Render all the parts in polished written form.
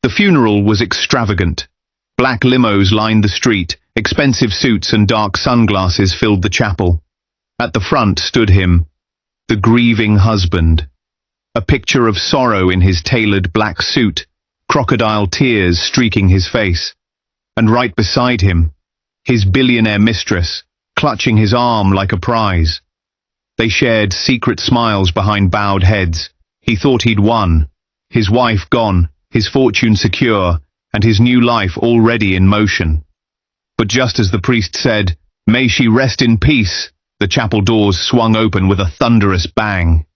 The funeral was extravagant. Black limos lined the street, expensive suits and dark sunglasses filled the chapel. At the front stood him, the grieving husband, a picture of sorrow in his tailored black suit, crocodile tears streaking his face. And right beside him, his billionaire mistress, clutching his arm like a prize. They shared secret smiles behind bowed heads. He thought he'd won, his wife gone, his fortune secure, and his new life already in motion. But just as the priest said, "May she rest in peace," the chapel doors swung open with a thunderous bang.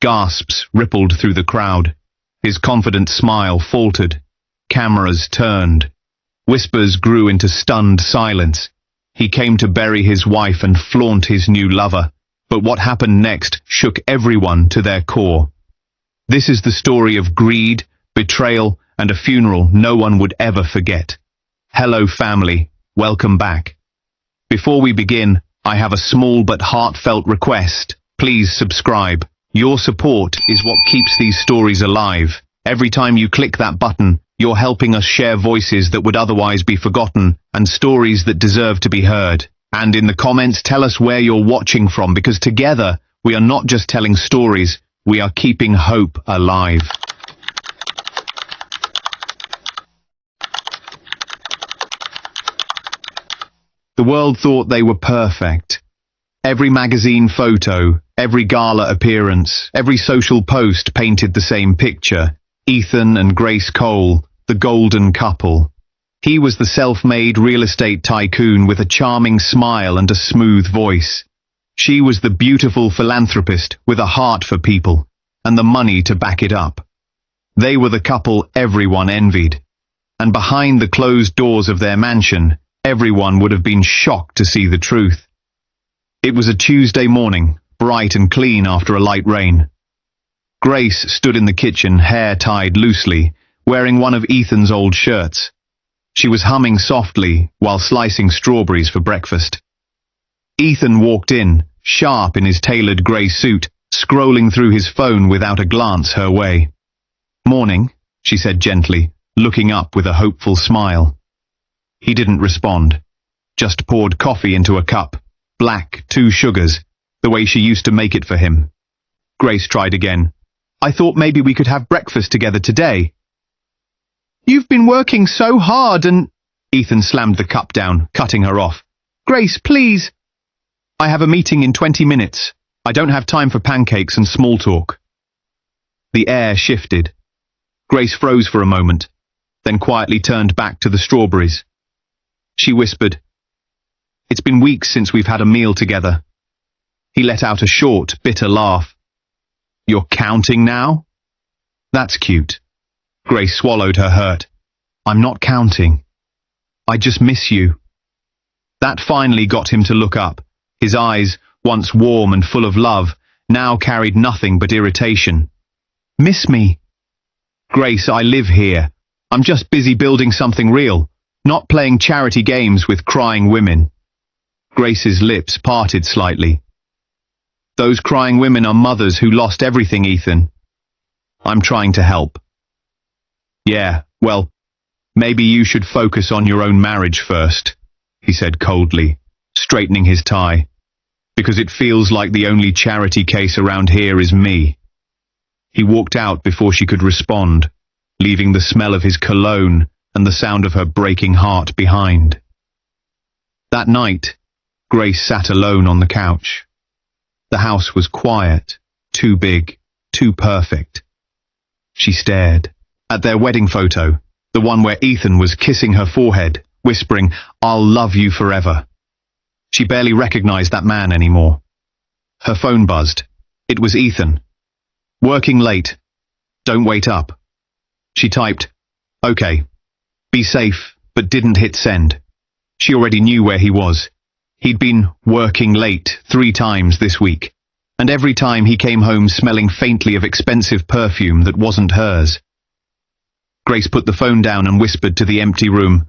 Gasps rippled through the crowd. His confident smile faltered. Cameras turned. Whispers grew into stunned silence. He came to bury his wife and flaunt his new lover. But what happened next shook everyone to their core. This is the story of greed, betrayal, and a funeral no one would ever forget. Hello family, welcome back. Before we begin, I have a small but heartfelt request. Please subscribe. Your support is what keeps these stories alive. Every time you click that button, you're helping us share voices that would otherwise be forgotten and stories that deserve to be heard. And in the comments, tell us where you're watching from, because together we are not just telling stories, we are keeping hope alive. The world thought they were perfect. Every magazine photo, every gala appearance, every social post painted the same picture. Ethan and Grace Cole, the golden couple. He was the self-made real estate tycoon with a charming smile and a smooth voice. She was the beautiful philanthropist with a heart for people, and the money to back it up. They were the couple everyone envied. And behind the closed doors of their mansion, everyone would have been shocked to see the truth. It was a Tuesday morning, bright and clean after a light rain. Grace stood in the kitchen, hair tied loosely, wearing one of Ethan's old shirts. She was humming softly while slicing strawberries for breakfast. Ethan walked in, sharp in his tailored grey suit, scrolling through his phone without a glance her way. "Morning," she said gently, looking up with a hopeful smile. He didn't respond, just poured coffee into a cup, black, 2 sugars, the way she used to make it for him. Grace tried again. "I thought maybe we could have breakfast together today." "You've been working so hard and—" Ethan slammed the cup down, cutting her off. "Grace, please." "I have a meeting in 20 minutes. I don't have time for pancakes and small talk." The air shifted. Grace froze for a moment, then quietly turned back to the strawberries. She whispered, "It's been weeks since we've had a meal together." He let out a short, bitter laugh. "You're counting now?" "That's cute." Grace swallowed her hurt. "I'm not counting. I just miss you." That finally got him to look up. His eyes, once warm and full of love, now carried nothing but irritation. "Miss me?" "Grace, I live here. I'm just busy building something real, not playing charity games with crying women." Grace's lips parted slightly. "Those crying women are mothers who lost everything, Ethan. I'm trying to help." "Yeah, well, maybe you should focus on your own marriage first," he said coldly, straightening his tie, "because it feels like the only charity case around here is me." He walked out before she could respond, leaving the smell of his cologne and the sound of her breaking heart behind. That night, Grace sat alone on the couch. The house was quiet, too big, too perfect. She stared at their wedding photo, the one where Ethan was kissing her forehead, whispering, "I'll love you forever." She barely recognized that man anymore. Her phone buzzed. It was Ethan. "Working late. Don't wait up." She typed, "Okay. Be safe," but didn't hit send. She already knew where he was. He'd been working late 3 times this week, and every time he came home smelling faintly of expensive perfume that wasn't hers. Grace put the phone down and whispered to the empty room,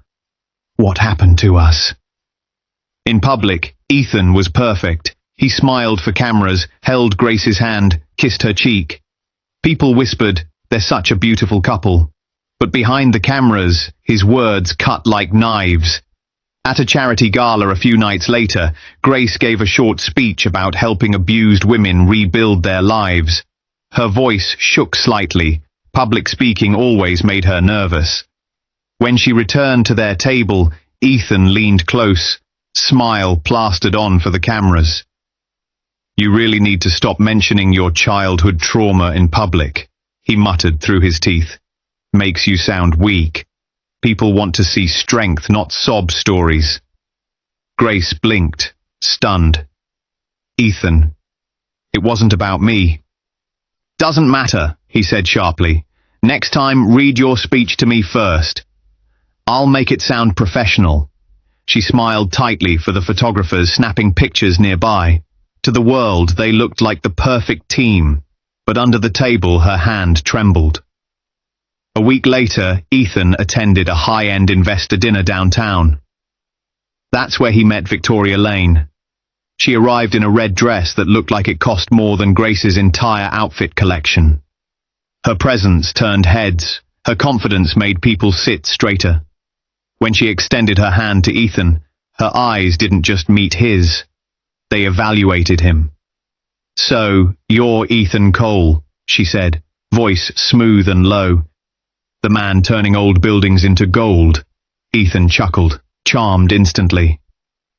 "What happened to us?" In public, Ethan was perfect. He smiled for cameras, held Grace's hand, kissed her cheek. People whispered, "They're such a beautiful couple." But behind the cameras, his words cut like knives. At a charity gala a few nights later, Grace gave a short speech about helping abused women rebuild their lives. Her voice shook slightly. Public speaking always made her nervous. When she returned to their table, Ethan leaned close, smile plastered on for the cameras. "You really need to stop mentioning your childhood trauma in public," he muttered through his teeth. "Makes you sound weak. People want to see strength, not sob stories." Grace blinked, stunned. "Ethan, it wasn't about me." "Doesn't matter," he said sharply. "Next time, read your speech to me first. I'll make it sound professional." She smiled tightly for the photographers snapping pictures nearby. To the world, they looked like the perfect team, but under the table her hand trembled. A week later, Ethan attended a high-end investor dinner downtown. That's where he met Victoria Lane. She arrived in a red dress that looked like it cost more than Grace's entire outfit collection. Her presence turned heads. Her confidence made people sit straighter. When she extended her hand to Ethan, her eyes didn't just meet his. They evaluated him. "So, you're Ethan Cole," she said, voice smooth and low. "The man turning old buildings into gold." Ethan chuckled, charmed instantly.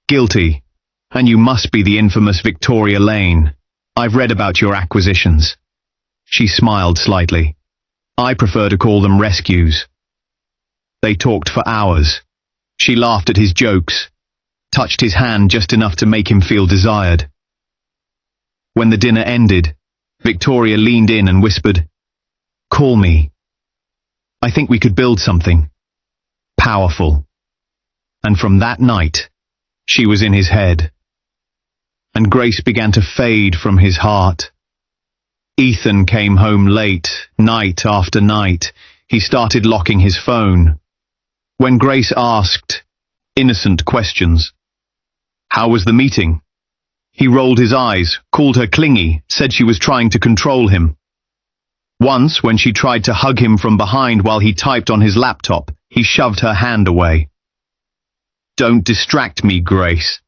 "Guilty. And you must be the infamous Victoria Lane. I've read about your acquisitions." She smiled slightly. "I prefer to call them rescues." They talked for hours. She laughed at his jokes, touched his hand just enough to make him feel desired. When the dinner ended, Victoria leaned in and whispered, "Call me. I think we could build something powerful." And from that night, she was in his head. And Grace began to fade from his heart. Ethan came home late, night after night. He started locking his phone. When Grace asked innocent questions, "How was the meeting?" he rolled his eyes, called her clingy, said she was trying to control him. Once, when she tried to hug him from behind while he typed on his laptop, he shoved her hand away. "Don't distract me, Grace.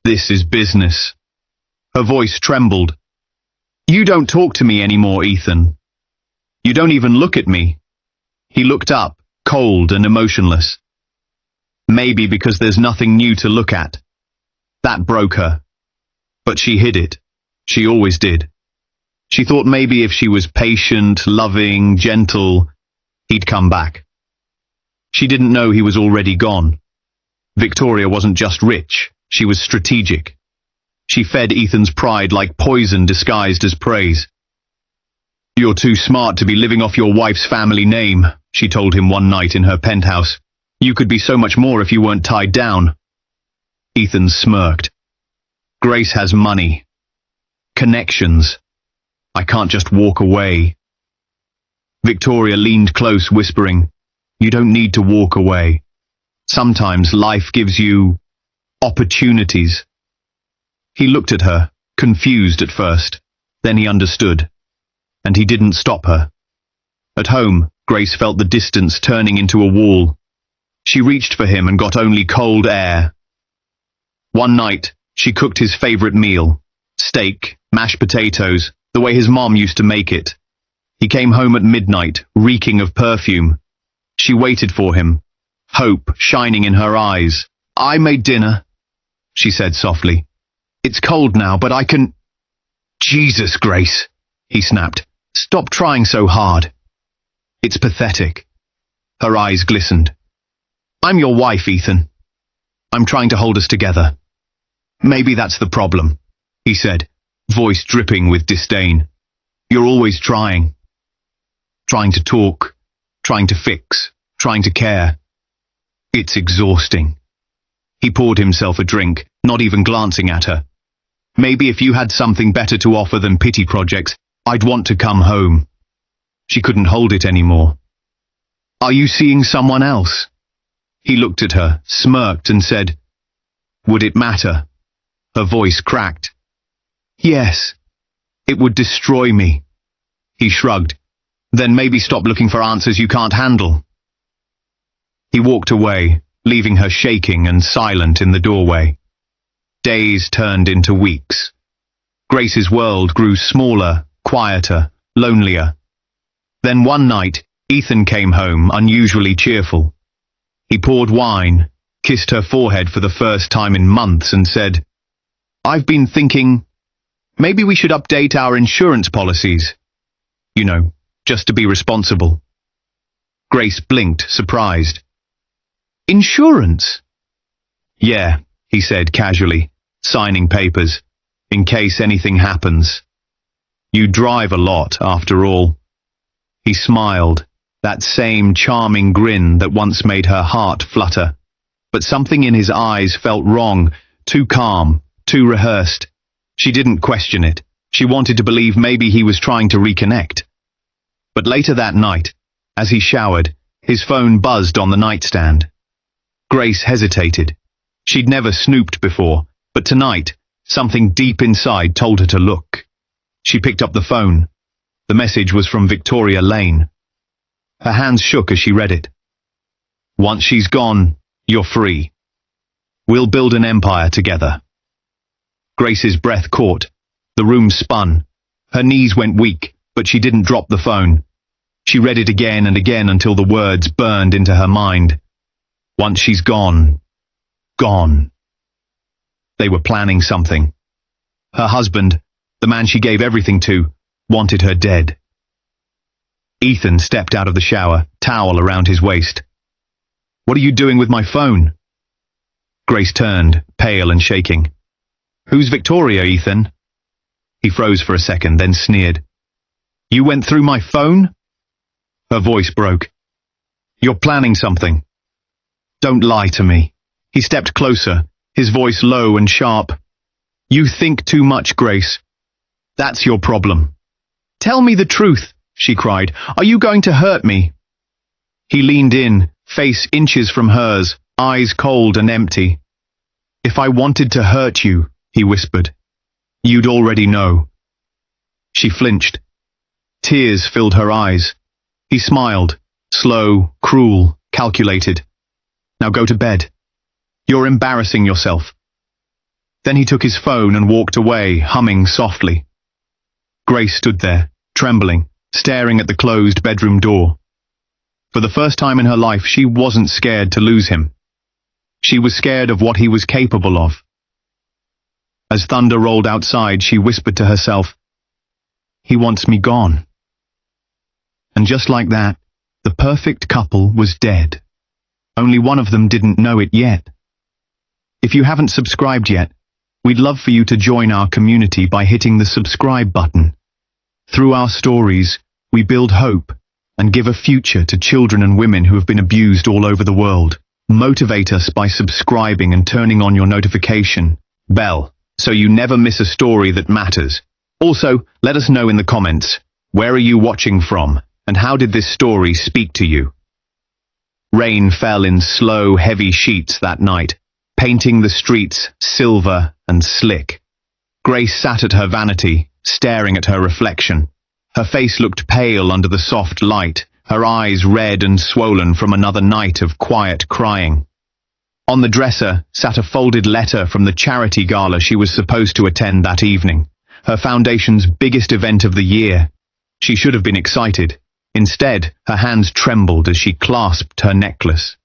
This is business." Her voice trembled. "You don't talk to me anymore, Ethan. You don't even look at me." He looked up, cold and emotionless. Maybe because there's nothing new to look at. That broke her. But she hid it. She always did. She thought maybe if she was patient, loving, gentle, he'd come back. She didn't know he was already gone. Victoria wasn't just rich, she was strategic. She fed Ethan's pride like poison disguised as praise. "You're too smart to be living off your wife's family name," she told him one night in her penthouse. "You could be so much more if you weren't tied down." Ethan smirked. "Grace has money. Connections. I can't just walk away." Victoria leaned close, whispering, "You don't need to walk away. Sometimes life gives you opportunities." He looked at her, confused at first. Then he understood. And he didn't stop her. At home, Grace felt the distance turning into a wall. She reached for him and got only cold air. One night, she cooked his favorite meal. Steak, mashed potatoes, the way his mom used to make it. He came home at midnight, reeking of perfume. She waited for him, hope shining in her eyes. "I made dinner," she said softly. "It's cold now, but I can—" "Jesus, Grace," he snapped. "Stop trying so hard. It's pathetic." Her eyes glistened. "I'm your wife, Ethan. I'm trying to hold us together." "Maybe that's the problem," he said, voice dripping with disdain. "You're always trying. Trying to talk, trying to fix, trying to care. It's exhausting." He poured himself a drink, not even glancing at her. "Maybe if you had something better to offer than pity projects, I'd want to come home." She couldn't hold it anymore. "Are you seeing someone else?" He looked at her, smirked and said, "Would it matter?" Her voice cracked. "Yes. It would destroy me." He shrugged. Then maybe stop looking for answers you can't handle. He walked away, leaving her shaking and silent in the doorway. Days turned into weeks. Grace's world grew smaller, quieter, lonelier. Then one night, Ethan came home unusually cheerful. He poured wine, kissed her forehead for the first time in months and said, "I've been thinking, maybe we should update our insurance policies. You know, just to be responsible." Grace blinked, surprised. "Insurance?" "Yeah," he said casually, signing papers, "in case anything happens. You drive a lot, after all." He smiled, that same charming grin that once made her heart flutter. But something in his eyes felt wrong, too calm, too rehearsed. She didn't question it. She wanted to believe maybe he was trying to reconnect. But later that night, as he showered, his phone buzzed on the nightstand. Grace hesitated. She'd never snooped before, but tonight, something deep inside told her to look. She picked up the phone. The message was from Victoria Lane. Her hands shook as she read it. "Once she's gone, you're free. We'll build an empire together." Grace's breath caught. The room spun. Her knees went weak, but she didn't drop the phone. She read it again and again until the words burned into her mind. Once she's gone. Gone. They were planning something. Her husband, the man she gave everything to, wanted her dead. Ethan stepped out of the shower, towel around his waist. "What are you doing with my phone?" Grace turned, pale and shaking. "Who's Victoria, Ethan?" He froze for a second, then sneered. "You went through my phone?" Her voice broke. "You're planning something. Don't lie to me." He stepped closer, his voice low and sharp. "You think too much, Grace. That's your problem." "Tell me the truth," she cried. "Are you going to hurt me?" He leaned in, face inches from hers, eyes cold and empty. "If I wanted to hurt you," he whispered, "you'd already know." She flinched. Tears filled her eyes. He smiled, slow, cruel, calculated. "Now go to bed. You're embarrassing yourself." Then he took his phone and walked away, humming softly. Grace stood there, trembling, staring at the closed bedroom door. For the first time in her life, she wasn't scared to lose him. She was scared of what he was capable of. As thunder rolled outside, she whispered to herself, "He wants me gone." And just like that, the perfect couple was dead. Only one of them didn't know it yet. If you haven't subscribed yet, we'd love for you to join our community by hitting the subscribe button. Through our stories, we build hope and give a future to children and women who have been abused all over the world. Motivate us by subscribing and turning on your notification bell so you never miss a story that matters. Also, let us know in the comments, where are you watching from, and how did this story speak to you? Rain fell in slow, heavy sheets that night, painting the streets silver and slick. Grace sat at her vanity, staring at her reflection. Her face looked pale under the soft light, her eyes red and swollen from another night of quiet crying. On the dresser sat a folded letter from the charity gala she was supposed to attend that evening, her foundation's biggest event of the year. She should have been excited. Instead, her hands trembled as she clasped her necklace.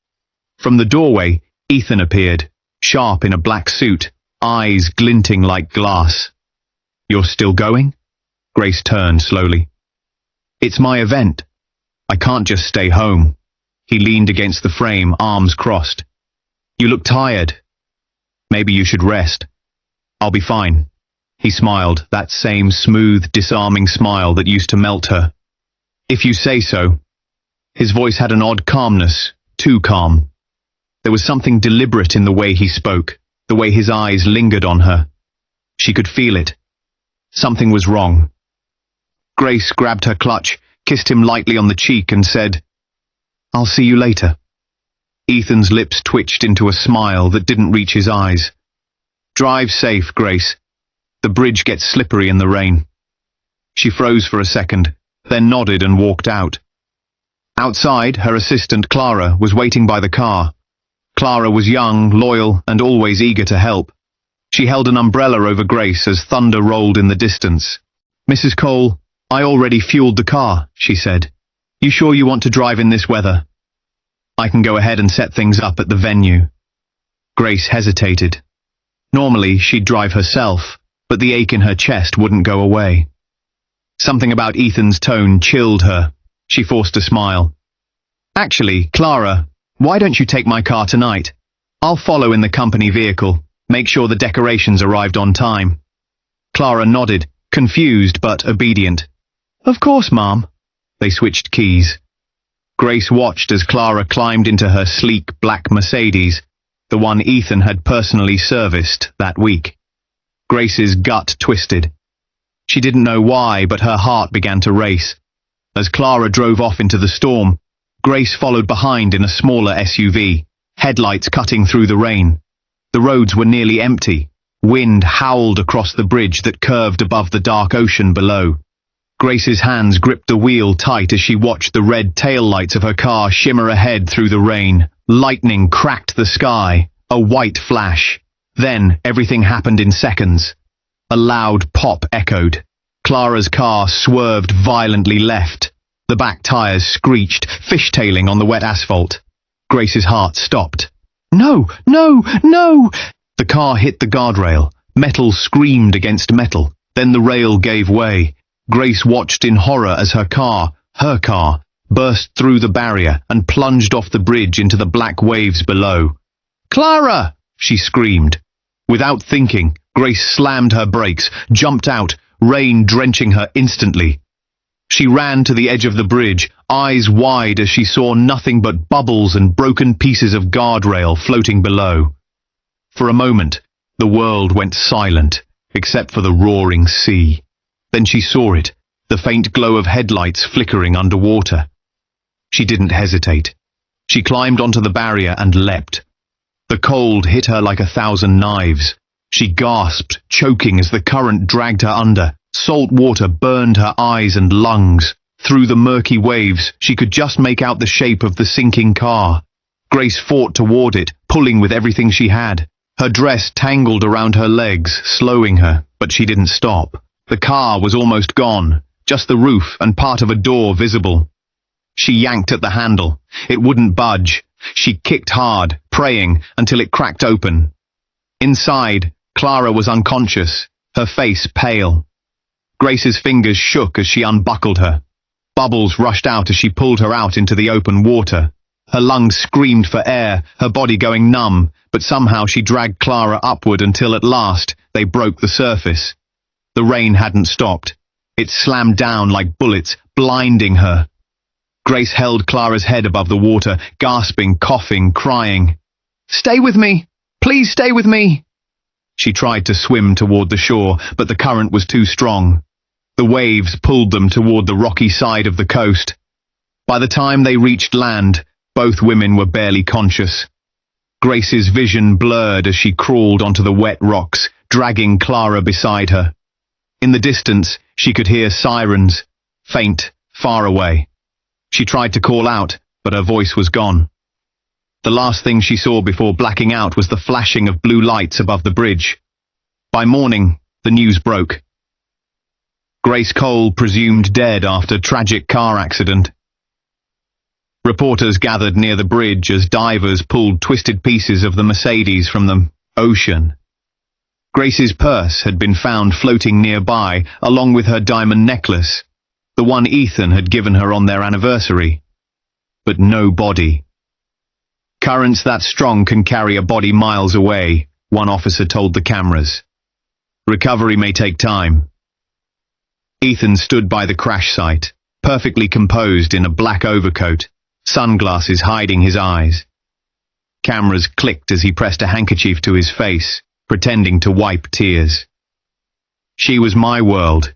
From the doorway, Ethan appeared, sharp in a black suit, eyes glinting like glass. "You're still going?" Grace turned slowly. "It's my event. I can't just stay home." He leaned against the frame, arms crossed. "You look tired. Maybe you should rest." "I'll be fine." He smiled, that same smooth, disarming smile that used to melt her. "If you say so." His voice had an odd calmness, too calm. There was something deliberate in the way he spoke, the way his eyes lingered on her. She could feel it. Something was wrong. Grace grabbed her clutch, kissed him lightly on the cheek and said, "I'll see you later." Ethan's lips twitched into a smile that didn't reach his eyes. "Drive safe, Grace. The bridge gets slippery in the rain." She froze for a second, then nodded and walked out. Outside, her assistant Clara was waiting by the car. Clara was young, loyal, and always eager to help. She held an umbrella over Grace as thunder rolled in the distance. "Mrs. Cole, I already fueled the car," she said. "You sure you want to drive in this weather? I can go ahead and set things up at the venue." Grace hesitated. Normally, she'd drive herself, but the ache in her chest wouldn't go away. Something about Ethan's tone chilled her. She forced a smile. "Actually, Clara, why don't you take my car tonight? I'll follow in the company vehicle. Make sure the decorations arrived on time." Clara nodded, confused but obedient. "Of course, Mom." They switched keys. Grace watched as Clara climbed into her sleek black Mercedes, the one Ethan had personally serviced that week. Grace's gut twisted. She didn't know why, but her heart began to race. As Clara drove off into the storm, Grace followed behind in a smaller SUV, headlights cutting through the rain. The roads were nearly empty. Wind howled across the bridge that curved above the dark ocean below. Grace's hands gripped the wheel tight as she watched the red taillights of her car shimmer ahead through the rain. Lightning cracked the sky, a white flash. Then everything happened in seconds. A loud pop echoed. Clara's car swerved violently left. The back tires screeched, fishtailing on the wet asphalt. Grace's heart stopped. "No, no, no!" The car hit the guardrail. Metal screamed against metal. Then the rail gave way. Grace watched in horror as her car, burst through the barrier and plunged off the bridge into the black waves below. "Clara!" she screamed. Without thinking, Grace slammed her brakes, jumped out, rain drenching her instantly. She ran to the edge of the bridge, eyes wide as she saw nothing but bubbles and broken pieces of guardrail floating below. For a moment, the world went silent, except for the roaring sea. Then she saw it, the faint glow of headlights flickering underwater. She didn't hesitate. She climbed onto the barrier and leapt. The cold hit her like 1,000 knives. She gasped, choking as the current dragged her under. Salt water burned her eyes and lungs. Through the murky waves, she could just make out the shape of the sinking car. Grace fought toward it, pulling with everything she had. Her dress tangled around her legs, slowing her, but she didn't stop. The car was almost gone, just the roof and part of a door visible. She yanked at the handle. It wouldn't budge. She kicked hard, praying, until it cracked open. Inside, Clara was unconscious, her face pale. Grace's fingers shook as she unbuckled her. Bubbles rushed out as she pulled her out into the open water. Her lungs screamed for air, her body going numb, but somehow she dragged Clara upward until at last they broke the surface. The rain hadn't stopped. It slammed down like bullets, blinding her. Grace held Clara's head above the water, gasping, coughing, crying. "Stay with me! Please stay with me!" She tried to swim toward the shore, but the current was too strong. The waves pulled them toward the rocky side of the coast. By the time they reached land, both women were barely conscious. Grace's vision blurred as she crawled onto the wet rocks, dragging Clara beside her. In the distance, she could hear sirens, faint, far away. She tried to call out, but her voice was gone. The last thing she saw before blacking out was the flashing of blue lights above the bridge. By morning, the news broke. Grace Cole presumed dead after tragic car accident. Reporters gathered near the bridge as divers pulled twisted pieces of the Mercedes from the ocean. Grace's purse had been found floating nearby, along with her diamond necklace, the one Ethan had given her on their anniversary. But no body. "Currents that strong can carry a body miles away," one officer told the cameras. "Recovery may take time." Ethan stood by the crash site, perfectly composed in a black overcoat, sunglasses hiding his eyes. Cameras clicked as he pressed a handkerchief to his face, pretending to wipe tears. "She was my world,"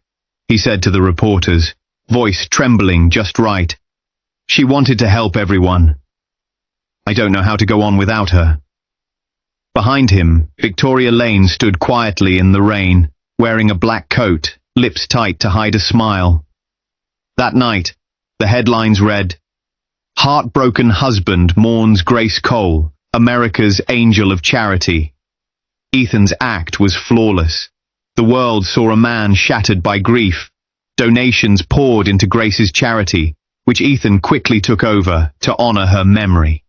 he said to the reporters, voice trembling just right. "She wanted to help everyone. I don't know how to go on without her." Behind him, Victoria Lane stood quietly in the rain, wearing a black coat, lips tight to hide a smile. That night, the headlines read, "Heartbroken husband mourns Grace Cole, America's angel of charity." Ethan's act was flawless. The world saw a man shattered by grief. Donations poured into Grace's charity, which Ethan quickly took over to honor her memory.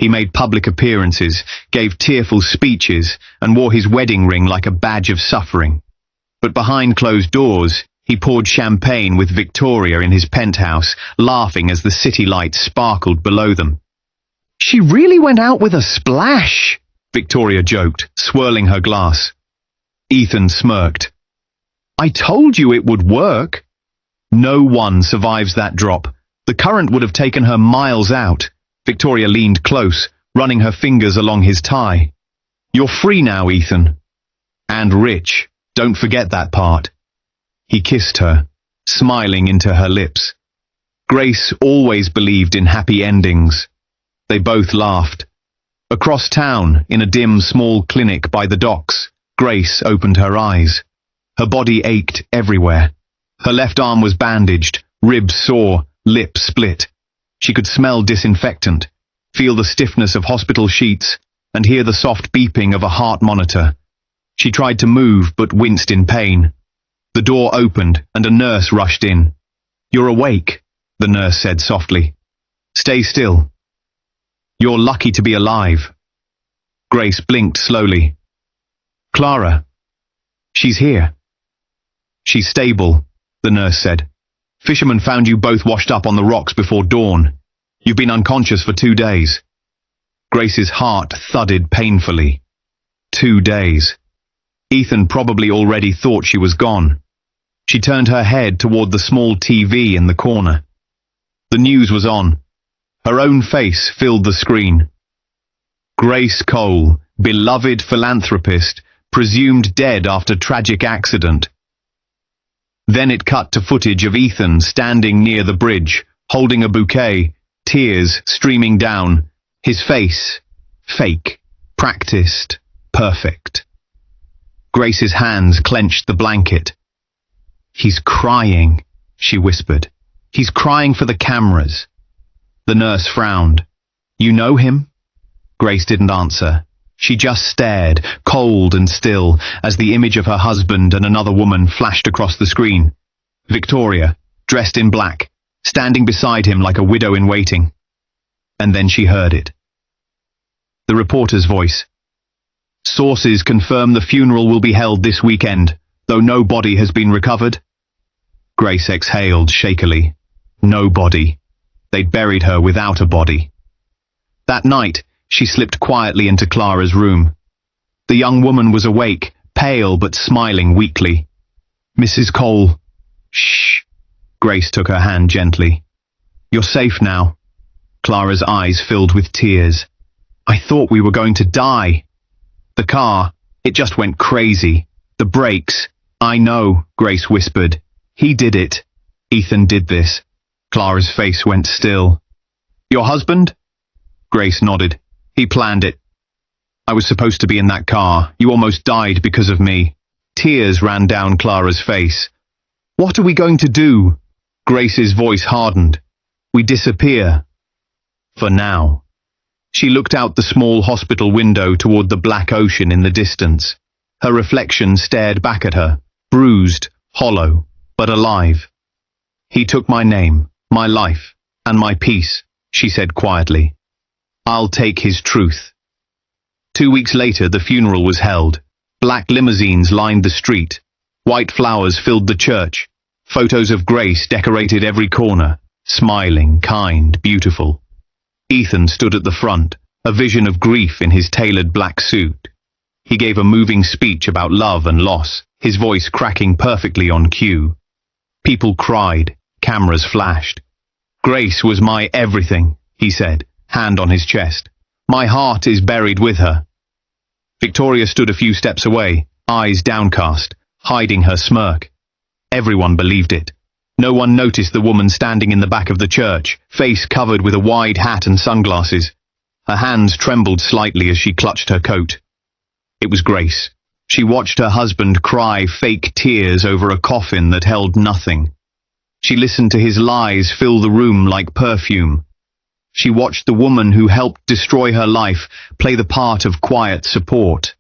He made public appearances, gave tearful speeches, and wore his wedding ring like a badge of suffering. But behind closed doors, he poured champagne with Victoria in his penthouse, laughing as the city lights sparkled below them. "She really went out with a splash," Victoria joked, swirling her glass. Ethan smirked. "I told you it would work." "No one survives that drop. The current would have taken her miles out." Victoria leaned close, running her fingers along his tie. "You're free now, Ethan. And rich. Don't forget that part." He kissed her, smiling into her lips. Grace always believed in happy endings. They both laughed. Across town, in a dim, small clinic by the docks, Grace opened her eyes. Her body ached everywhere. Her left arm was bandaged, ribs sore, lip split. She could smell disinfectant, feel the stiffness of hospital sheets, and hear the soft beeping of a heart monitor. She tried to move, but winced in pain. The door opened, and a nurse rushed in. "You're awake," the nurse said softly. "Stay still. You're lucky to be alive." Grace blinked slowly. "Clara. She's here." "She's stable," the nurse said. "Fishermen found you both washed up on the rocks before dawn. You've been unconscious for 2 days." Grace's heart thudded painfully. 2 days. Ethan probably already thought she was gone. She turned her head toward the small TV in the corner. The news was on. Her own face filled the screen. Grace Cole, beloved philanthropist, presumed dead after tragic accident. Then it cut to footage of Ethan standing near the bridge, holding a bouquet, tears streaming down. His face, fake, practiced, perfect. Grace's hands clenched the blanket. "He's crying," she whispered. "He's crying for the cameras." The nurse frowned. "You know him?" Grace didn't answer. She just stared, cold and still, as the image of her husband and another woman flashed across the screen. Victoria, dressed in black, standing beside him like a widow in waiting. And then she heard it. The reporter's voice. "Sources confirm the funeral will be held this weekend, though no body has been recovered." Grace exhaled shakily. No body. They'd buried her without a body. That night, she slipped quietly into Clara's room. The young woman was awake, pale but smiling weakly. "Mrs. Cole." "Shh." Grace took her hand gently. "You're safe now." Clara's eyes filled with tears. "I thought we were going to die." "The car, it just went crazy. The brakes." "I know," Grace whispered. "He did it. Ethan did this." Clara's face went still. "Your husband?" Grace nodded. "He planned it. I was supposed to be in that car. You almost died because of me." Tears ran down Clara's face. "What are we going to do?" Grace's voice hardened. "We disappear. For now." She looked out the small hospital window toward the black ocean in the distance. Her reflection stared back at her, bruised, hollow, but alive. "He took my name, my life, and my peace," she said quietly. "I'll take his truth." 2 weeks later, the funeral was held. Black limousines lined the street. White flowers filled the church. Photos of Grace decorated every corner, smiling, kind, beautiful. Ethan stood at the front, a vision of grief in his tailored black suit. He gave a moving speech about love and loss, his voice cracking perfectly on cue. People cried, cameras flashed. "Grace was my everything," he said, hand on his chest. "My heart is buried with her." Victoria stood a few steps away, eyes downcast, hiding her smirk. Everyone believed it. No one noticed the woman standing in the back of the church, face covered with a wide hat and sunglasses. Her hands trembled slightly as she clutched her coat. It was Grace. She watched her husband cry fake tears over a coffin that held nothing. She listened to his lies fill the room like perfume. She watched the woman who helped destroy her life play the part of quiet support.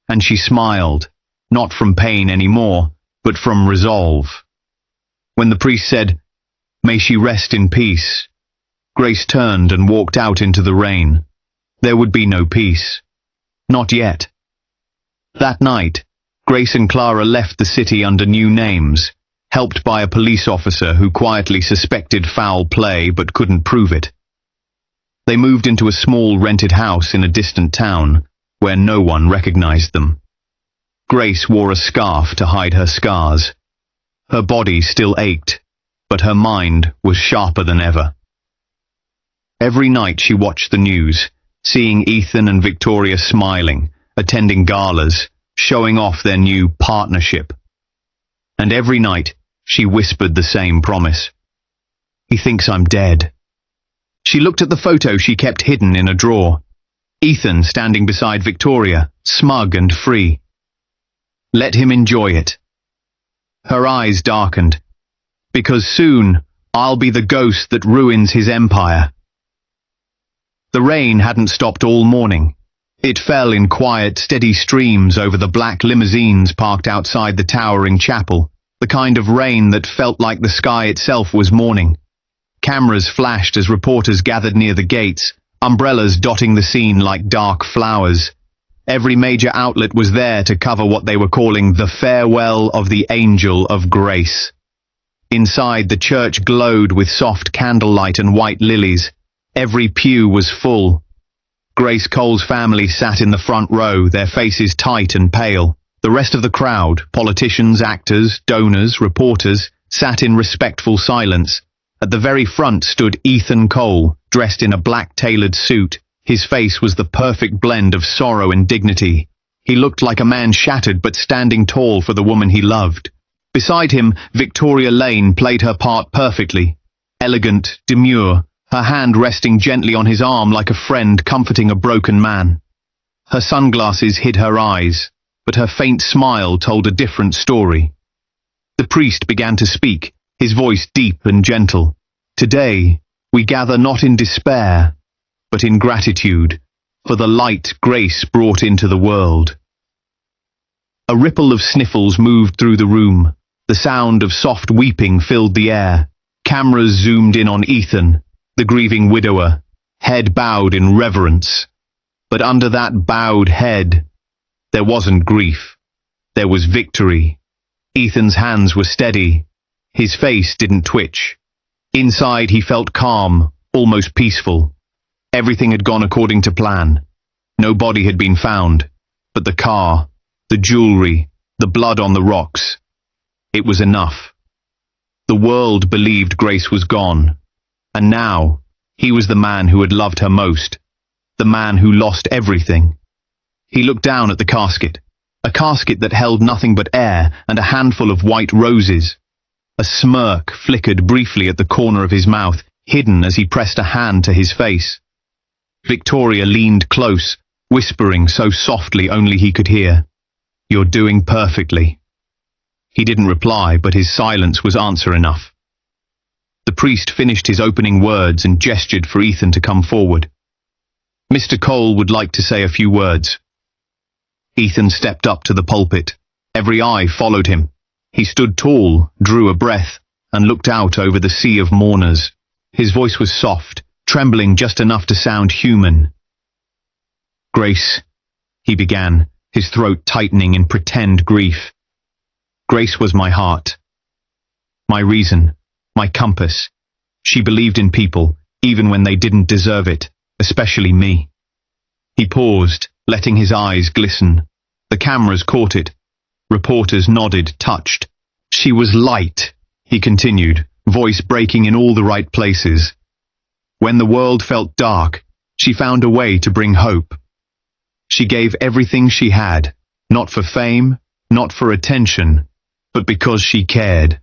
And she smiled, not from pain anymore, but from resolve. When the priest said, "May she rest in peace," Grace turned and walked out into the rain. There would be no peace. Not yet. That night, Grace and Clara left the city under new names, helped by a police officer who quietly suspected foul play but couldn't prove it. They moved into a small rented house in a distant town, where no one recognized them. Grace wore a scarf to hide her scars. Her body still ached, but her mind was sharper than ever. Every night she watched the news, seeing Ethan and Victoria smiling, attending galas, showing off their new partnership. And every night she whispered the same promise. "He thinks I'm dead." She looked at the photo she kept hidden in a drawer. Ethan standing beside Victoria, smug and free. Let him enjoy it. Her eyes darkened. Because soon I'll be the ghost that ruins his empire. The rain hadn't stopped all morning. It fell in quiet, steady streams over the black limousines parked outside the towering chapel, the kind of rain that felt like the sky itself was mourning. Cameras flashed as reporters gathered near the gates, umbrellas dotting the scene like dark flowers. Every major outlet was there to cover what they were calling the farewell of the Angel of Grace. Inside, the church glowed with soft candlelight and white lilies. Every pew was full. Grace Cole's family sat in the front row, their faces tight and pale. The rest of the crowd, politicians, actors, donors, reporters, sat in respectful silence. At the very front stood Ethan Cole, dressed in a black tailored suit. His face was the perfect blend of sorrow and dignity. He looked like a man shattered but standing tall for the woman he loved. Beside him, Victoria Lane played her part perfectly. Elegant, demure, her hand resting gently on his arm like a friend comforting a broken man. Her sunglasses hid her eyes, but her faint smile told a different story. The priest began to speak, his voice deep and gentle. Today, we gather not in despair, but in gratitude, for the light Grace brought into the world. A ripple of sniffles moved through the room. The sound of soft weeping filled the air. Cameras zoomed in on Ethan, the grieving widower, head bowed in reverence. But under that bowed head, there wasn't grief. There was victory. Ethan's hands were steady. His face didn't twitch. Inside he felt calm, almost peaceful. Everything had gone according to plan. No body had been found, but the car, the jewelry, the blood on the rocks. It was enough. The world believed Grace was gone, and now he was the man who had loved her most, the man who lost everything. He looked down at the casket, a casket that held nothing but air and a handful of white roses. A smirk flickered briefly at the corner of his mouth, hidden as he pressed a hand to his face. Victoria leaned close, whispering so softly only he could hear, "You're doing perfectly." He didn't reply, but his silence was answer enough. The priest finished his opening words and gestured for Ethan to come forward. "Mr. Cole would like to say a few words." Ethan stepped up to the pulpit. Every eye followed him. He stood tall, drew a breath, and looked out over the sea of mourners. His voice was soft, trembling just enough to sound human. "Grace," he began, his throat tightening in pretend grief. "Grace was my heart, my reason, my compass. She believed in people, even when they didn't deserve it, especially me." He paused, letting his eyes glisten. The cameras caught it. Reporters nodded, touched. "She was light," he continued, voice breaking in all the right places. "When the world felt dark, she found a way to bring hope. She gave everything she had, not for fame, not for attention, but because she cared."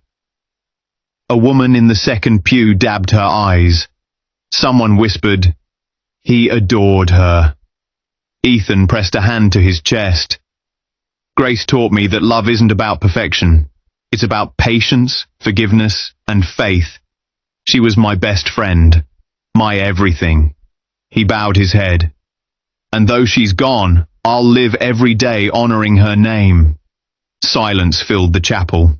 A woman in the second pew dabbed her eyes. Someone whispered, "He adored her." Ethan pressed a hand to his chest. "Grace taught me that love isn't about perfection. It's about patience, forgiveness, and faith. She was my best friend, my everything. He bowed his head. And though she's gone, I'll live every day honoring her name. Silence filled the chapel.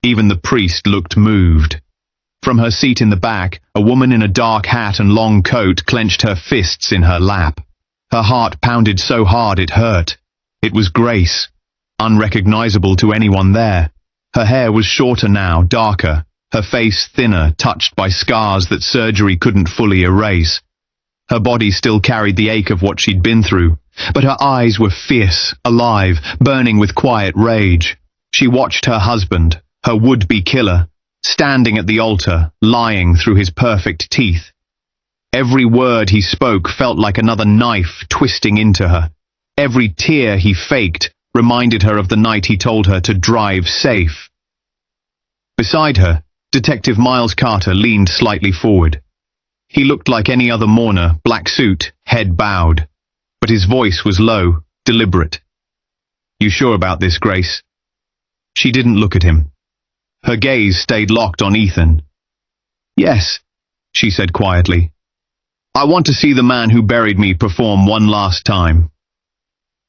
Even the priest looked moved. From her seat in the back, a woman in a dark hat and long coat clenched her fists in her lap. Her heart pounded so hard it hurt. It was Grace, unrecognizable to anyone there. Her hair was shorter now, darker, her face thinner, touched by scars that surgery couldn't fully erase. Her body still carried the ache of what she'd been through, but her eyes were fierce, alive, burning with quiet rage. She watched her husband, her would-be killer, standing at the altar, lying through his perfect teeth. Every word he spoke felt like another knife twisting into her. Every tear he faked reminded her of the night he told her to drive safe. Beside her, Detective Miles Carter leaned slightly forward. He looked like any other mourner, black suit, head bowed. But his voice was low, deliberate. "You sure about this, Grace?" She didn't look at him. Her gaze stayed locked on Ethan. "Yes," she said quietly. "I want to see the man who buried me perform one last time."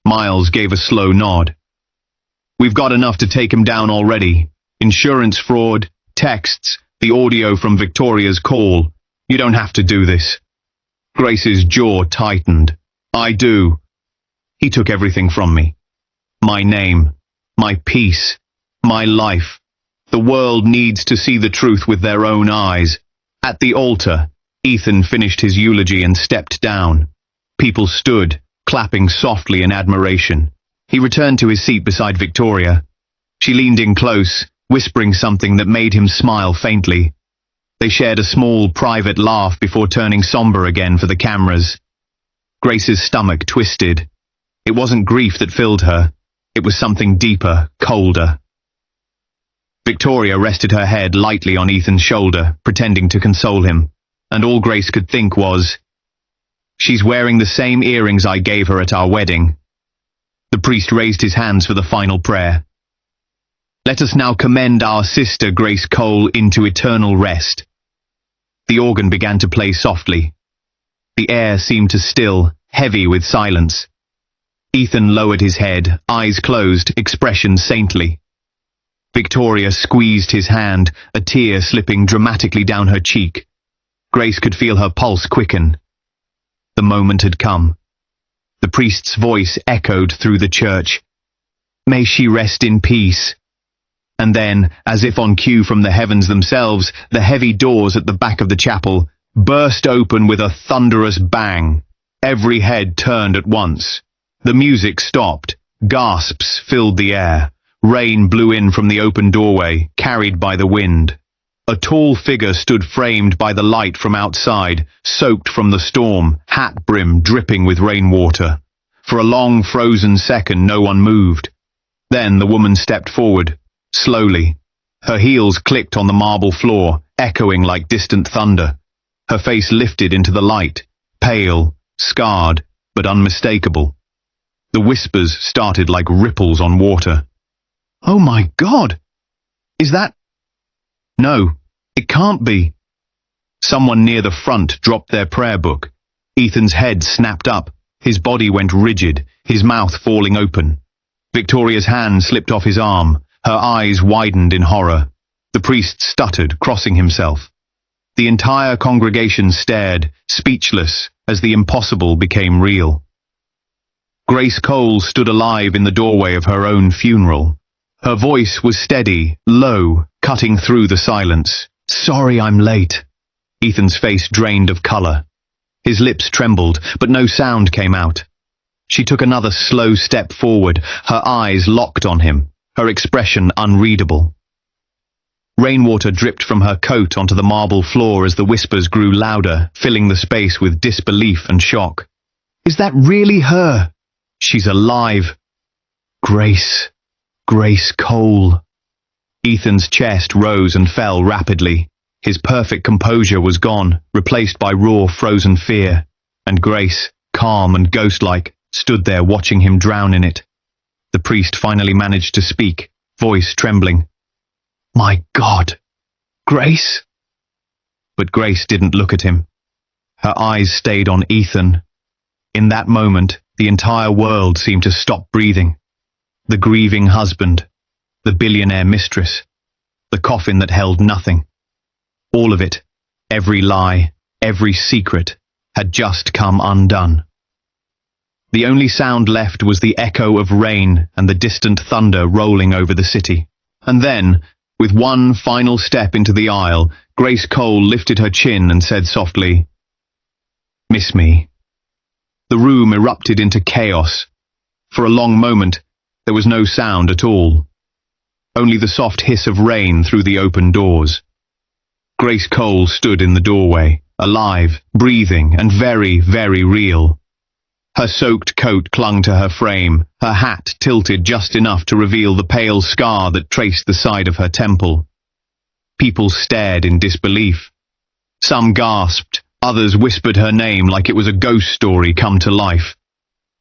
Miles gave a slow nod. "We've got enough to take him down already. Insurance fraud, texts, the audio from Victoria's call. You don't have to do this." Grace's jaw tightened. "I do. He took everything from me. My name, my peace, my life. The world needs to see the truth with their own eyes." At the altar, Ethan finished his eulogy and stepped down. People stood, clapping softly in admiration. He returned to his seat beside Victoria. She leaned in close, whispering something that made him smile faintly. They shared a small, private laugh before turning somber again for the cameras. Grace's stomach twisted. It wasn't grief that filled her. It was something deeper, colder. Victoria rested her head lightly on Ethan's shoulder, pretending to console him, and all Grace could think was, "She's wearing the same earrings I gave her at our wedding." The priest raised his hands for the final prayer. "Let us now commend our sister Grace Cole into eternal rest." The organ began to play softly. The air seemed to still, heavy with silence. Ethan lowered his head, eyes closed, expression saintly. Victoria squeezed his hand, a tear slipping dramatically down her cheek. Grace could feel her pulse quicken. The moment had come. The priest's voice echoed through the church. "May she rest in peace." And then, as if on cue from the heavens themselves, the heavy doors at the back of the chapel burst open with a thunderous bang. Every head turned at once. The music stopped. Gasps filled the air. Rain blew in from the open doorway, carried by the wind. A tall figure stood framed by the light from outside, soaked from the storm, hat brim dripping with rainwater. For a long, frozen second no one moved. Then the woman stepped forward, slowly. Her heels clicked on the marble floor, echoing like distant thunder. Her face lifted into the light, pale, scarred, but unmistakable. The whispers started like ripples on water. "Oh my God! Is that—" "No, it can't be." Someone near the front dropped their prayer book. Ethan's head snapped up. His body went rigid, his mouth falling open. Victoria's hand slipped off his arm. Her eyes widened in horror. The priest stuttered, crossing himself. The entire congregation stared, speechless, as the impossible became real. Grace Cole stood alive in the doorway of her own funeral. Her voice was steady, low, cutting through the silence. "Sorry I'm late." Ethan's face drained of color. His lips trembled, but no sound came out. She took another slow step forward, her eyes locked on him, her expression unreadable. Rainwater dripped from her coat onto the marble floor as the whispers grew louder, filling the space with disbelief and shock. "Is that really her? She's alive. Grace Cole." Ethan's chest rose and fell rapidly. His perfect composure was gone, replaced by raw, frozen fear. And Grace, calm and ghost-like, stood there watching him drown in it. The priest finally managed to speak, voice trembling. My God! Grace? But Grace didn't look at him. Her eyes stayed on Ethan. In that moment, the entire world seemed to stop breathing. The grieving husband, the billionaire mistress, the coffin that held nothing. All of it, every lie, every secret, had just come undone. The only sound left was the echo of rain and the distant thunder rolling over the city. And then, with one final step into the aisle, Grace Cole lifted her chin and said softly, "Miss me." The room erupted into chaos. For a long moment, there was no sound at all. Only the soft hiss of rain through the open doors. Grace Cole stood in the doorway, alive, breathing, and very, very real. Her soaked coat clung to her frame, her hat tilted just enough to reveal the pale scar that traced the side of her temple. People stared in disbelief. Some gasped, others whispered her name like it was a ghost story come to life.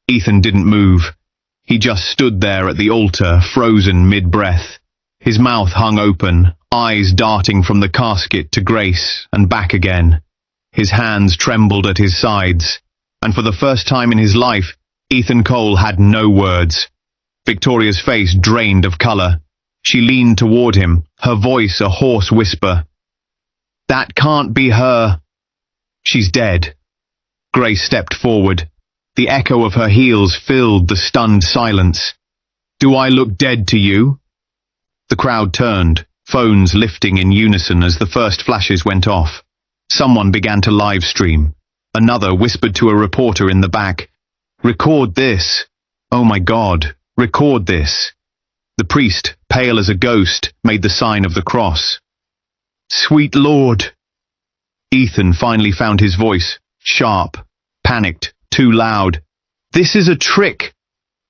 Ethan didn't move. He just stood there at the altar, frozen mid-breath. His mouth hung open, eyes darting from the casket to Grace and back again. His hands trembled at his sides, and for the first time in his life, Ethan Cole had no words. Victoria's face drained of color. She leaned toward him, her voice a hoarse whisper. "That can't be her. She's dead." Grace stepped forward. The echo of her heels filled the stunned silence. "Do I look dead to you?" The crowd turned, phones lifting in unison as the first flashes went off. Someone began to live stream. Another whispered to a reporter in the back, "Record this. Oh my God, record this." The priest, pale as a ghost, made the sign of the cross. "Sweet Lord." Ethan finally found his voice, sharp, panicked, too loud. "This is a trick.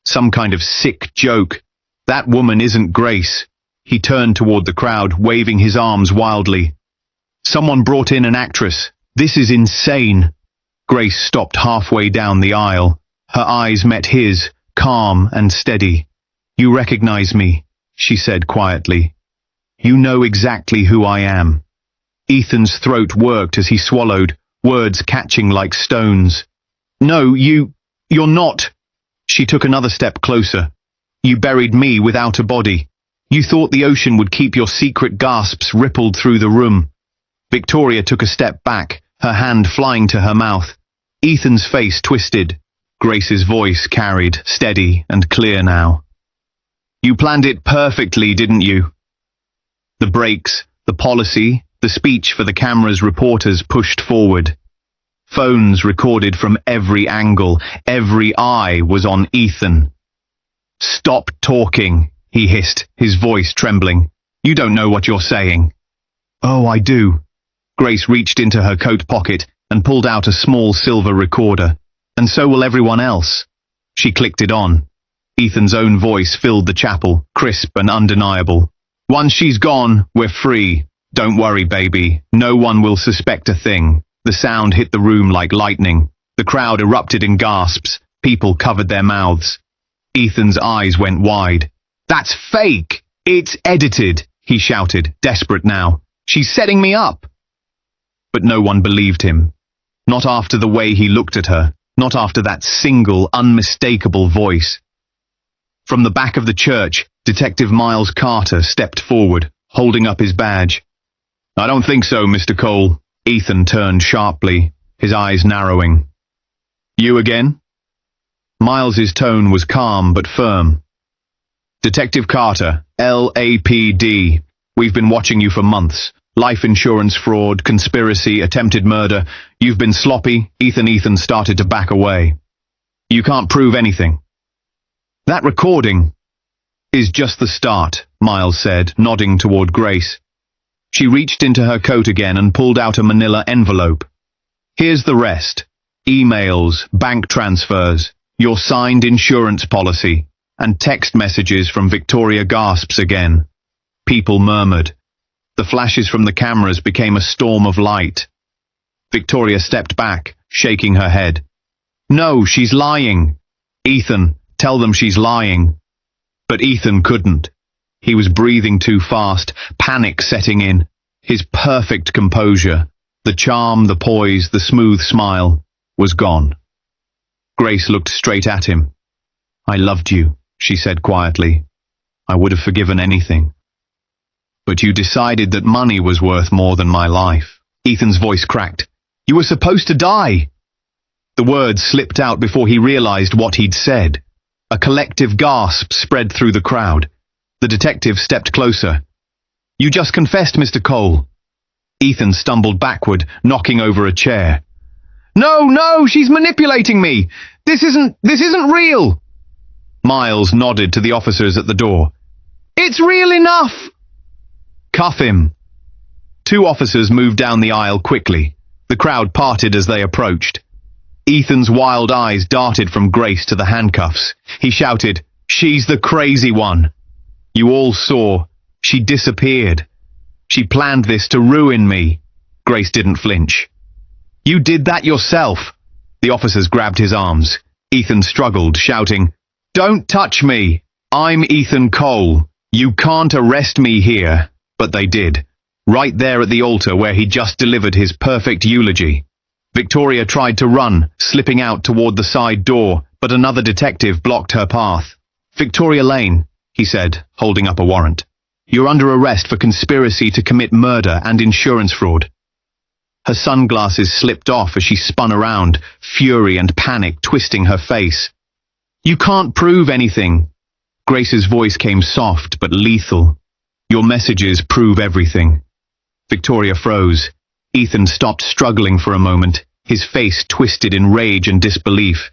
Some kind of sick joke. That woman isn't Grace." He turned toward the crowd, waving his arms wildly. "Someone brought in an actress. This is insane." Grace stopped halfway down the aisle. Her eyes met his, calm and steady. "You recognize me," she said quietly. "You know exactly who I am." Ethan's throat worked as he swallowed, words catching like stones. "No, you're not." She took another step closer. "You buried me without a body. You thought the ocean would keep your secret." Gasps rippled through the room. Victoria took a step back, her hand flying to her mouth. Ethan's face twisted. Grace's voice carried, steady and clear now. "You planned it perfectly, didn't you?" The breaks, the policy, the speech for the camera's reporters pushed forward. Phones recorded from every angle. Every eye was on Ethan. "Stop talking," he hissed, his voice trembling. "You don't know what you're saying." "Oh, I do." Grace reached into her coat pocket and pulled out a small silver recorder. "And so will everyone else." She clicked it on. Ethan's own voice filled the chapel, crisp and undeniable. "Once she's gone, we're free. Don't worry, baby. No one will suspect a thing." The sound hit the room like lightning. The crowd erupted in gasps. People covered their mouths. Ethan's eyes went wide. "That's fake! It's edited!" he shouted, desperate now. "She's setting me up!" But no one believed him. Not after the way he looked at her. Not after that single, unmistakable voice. From the back of the church, Detective Miles Carter stepped forward, holding up his badge. "I don't think so, Mr. Cole." Ethan turned sharply, his eyes narrowing. "You again?" Miles's tone was calm but firm. "Detective Carter, LAPD. We've been watching you for months. Life insurance fraud, conspiracy, attempted murder. You've been sloppy." Ethan started to back away. "You can't prove anything." "That recording is just the start," Miles said, nodding toward Grace. She reached into her coat again and pulled out a manila envelope. "Here's the rest. Emails, bank transfers, your signed insurance policy, and text messages from Victoria." Gasps again. People murmured. The flashes from the cameras became a storm of light. Victoria stepped back, shaking her head. "No, she's lying. Ethan, tell them she's lying." But Ethan couldn't. He was breathing too fast, panic setting in. His perfect composure, the charm, the poise, the smooth smile, was gone. Grace looked straight at him. "I loved you," she said quietly. "I would have forgiven anything. But you decided that money was worth more than my life." Ethan's voice cracked. "You were supposed to die." The words slipped out before he realized what he'd said. A collective gasp spread through the crowd. The detective stepped closer. "You just confessed, Mr. Cole." Ethan stumbled backward, knocking over a chair. No, she's manipulating me. This isn't real." Miles nodded to the officers at the door. "It's real enough." "Cuff him." Two officers moved down the aisle quickly. The crowd parted as they approached. Ethan's wild eyes darted from Grace to the handcuffs. He shouted, "She's the crazy one." You all saw. She disappeared. She planned this to ruin me. Grace didn't flinch. "You did that yourself." The officers grabbed his arms. Ethan struggled, shouting, "Don't touch me. I'm Ethan Cole. You can't arrest me here." But they did. Right there at the altar where he just delivered his perfect eulogy. Victoria tried to run, slipping out toward the side door, but another detective blocked her path. "Victoria Lane," he said, holding up a warrant. "You're under arrest for conspiracy to commit murder and insurance fraud." Her sunglasses slipped off as she spun around, fury and panic twisting her face. "You can't prove anything." Grace's voice came soft but lethal. "Your messages prove everything." Victoria froze. Ethan stopped struggling for a moment, his face twisted in rage and disbelief.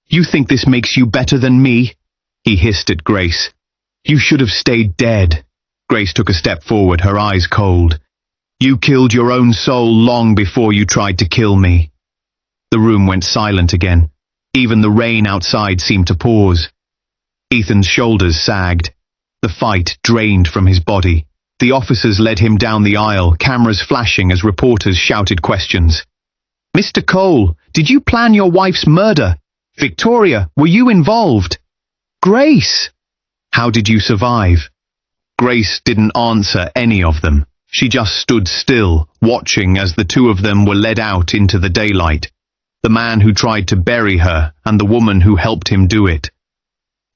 "You think this makes you better than me?" he hissed at Grace. "You should have stayed dead." Grace took a step forward, her eyes cold. "You killed your own soul long before you tried to kill me." The room went silent again. Even the rain outside seemed to pause. Ethan's shoulders sagged. The fight drained from his body. The officers led him down the aisle, cameras flashing as reporters shouted questions. "Mr. Cole, did you plan your wife's murder? Victoria, were you involved? Grace, how did you survive?" Grace didn't answer any of them. She just stood still, watching as the two of them were led out into the daylight. The man who tried to bury her and the woman who helped him do it.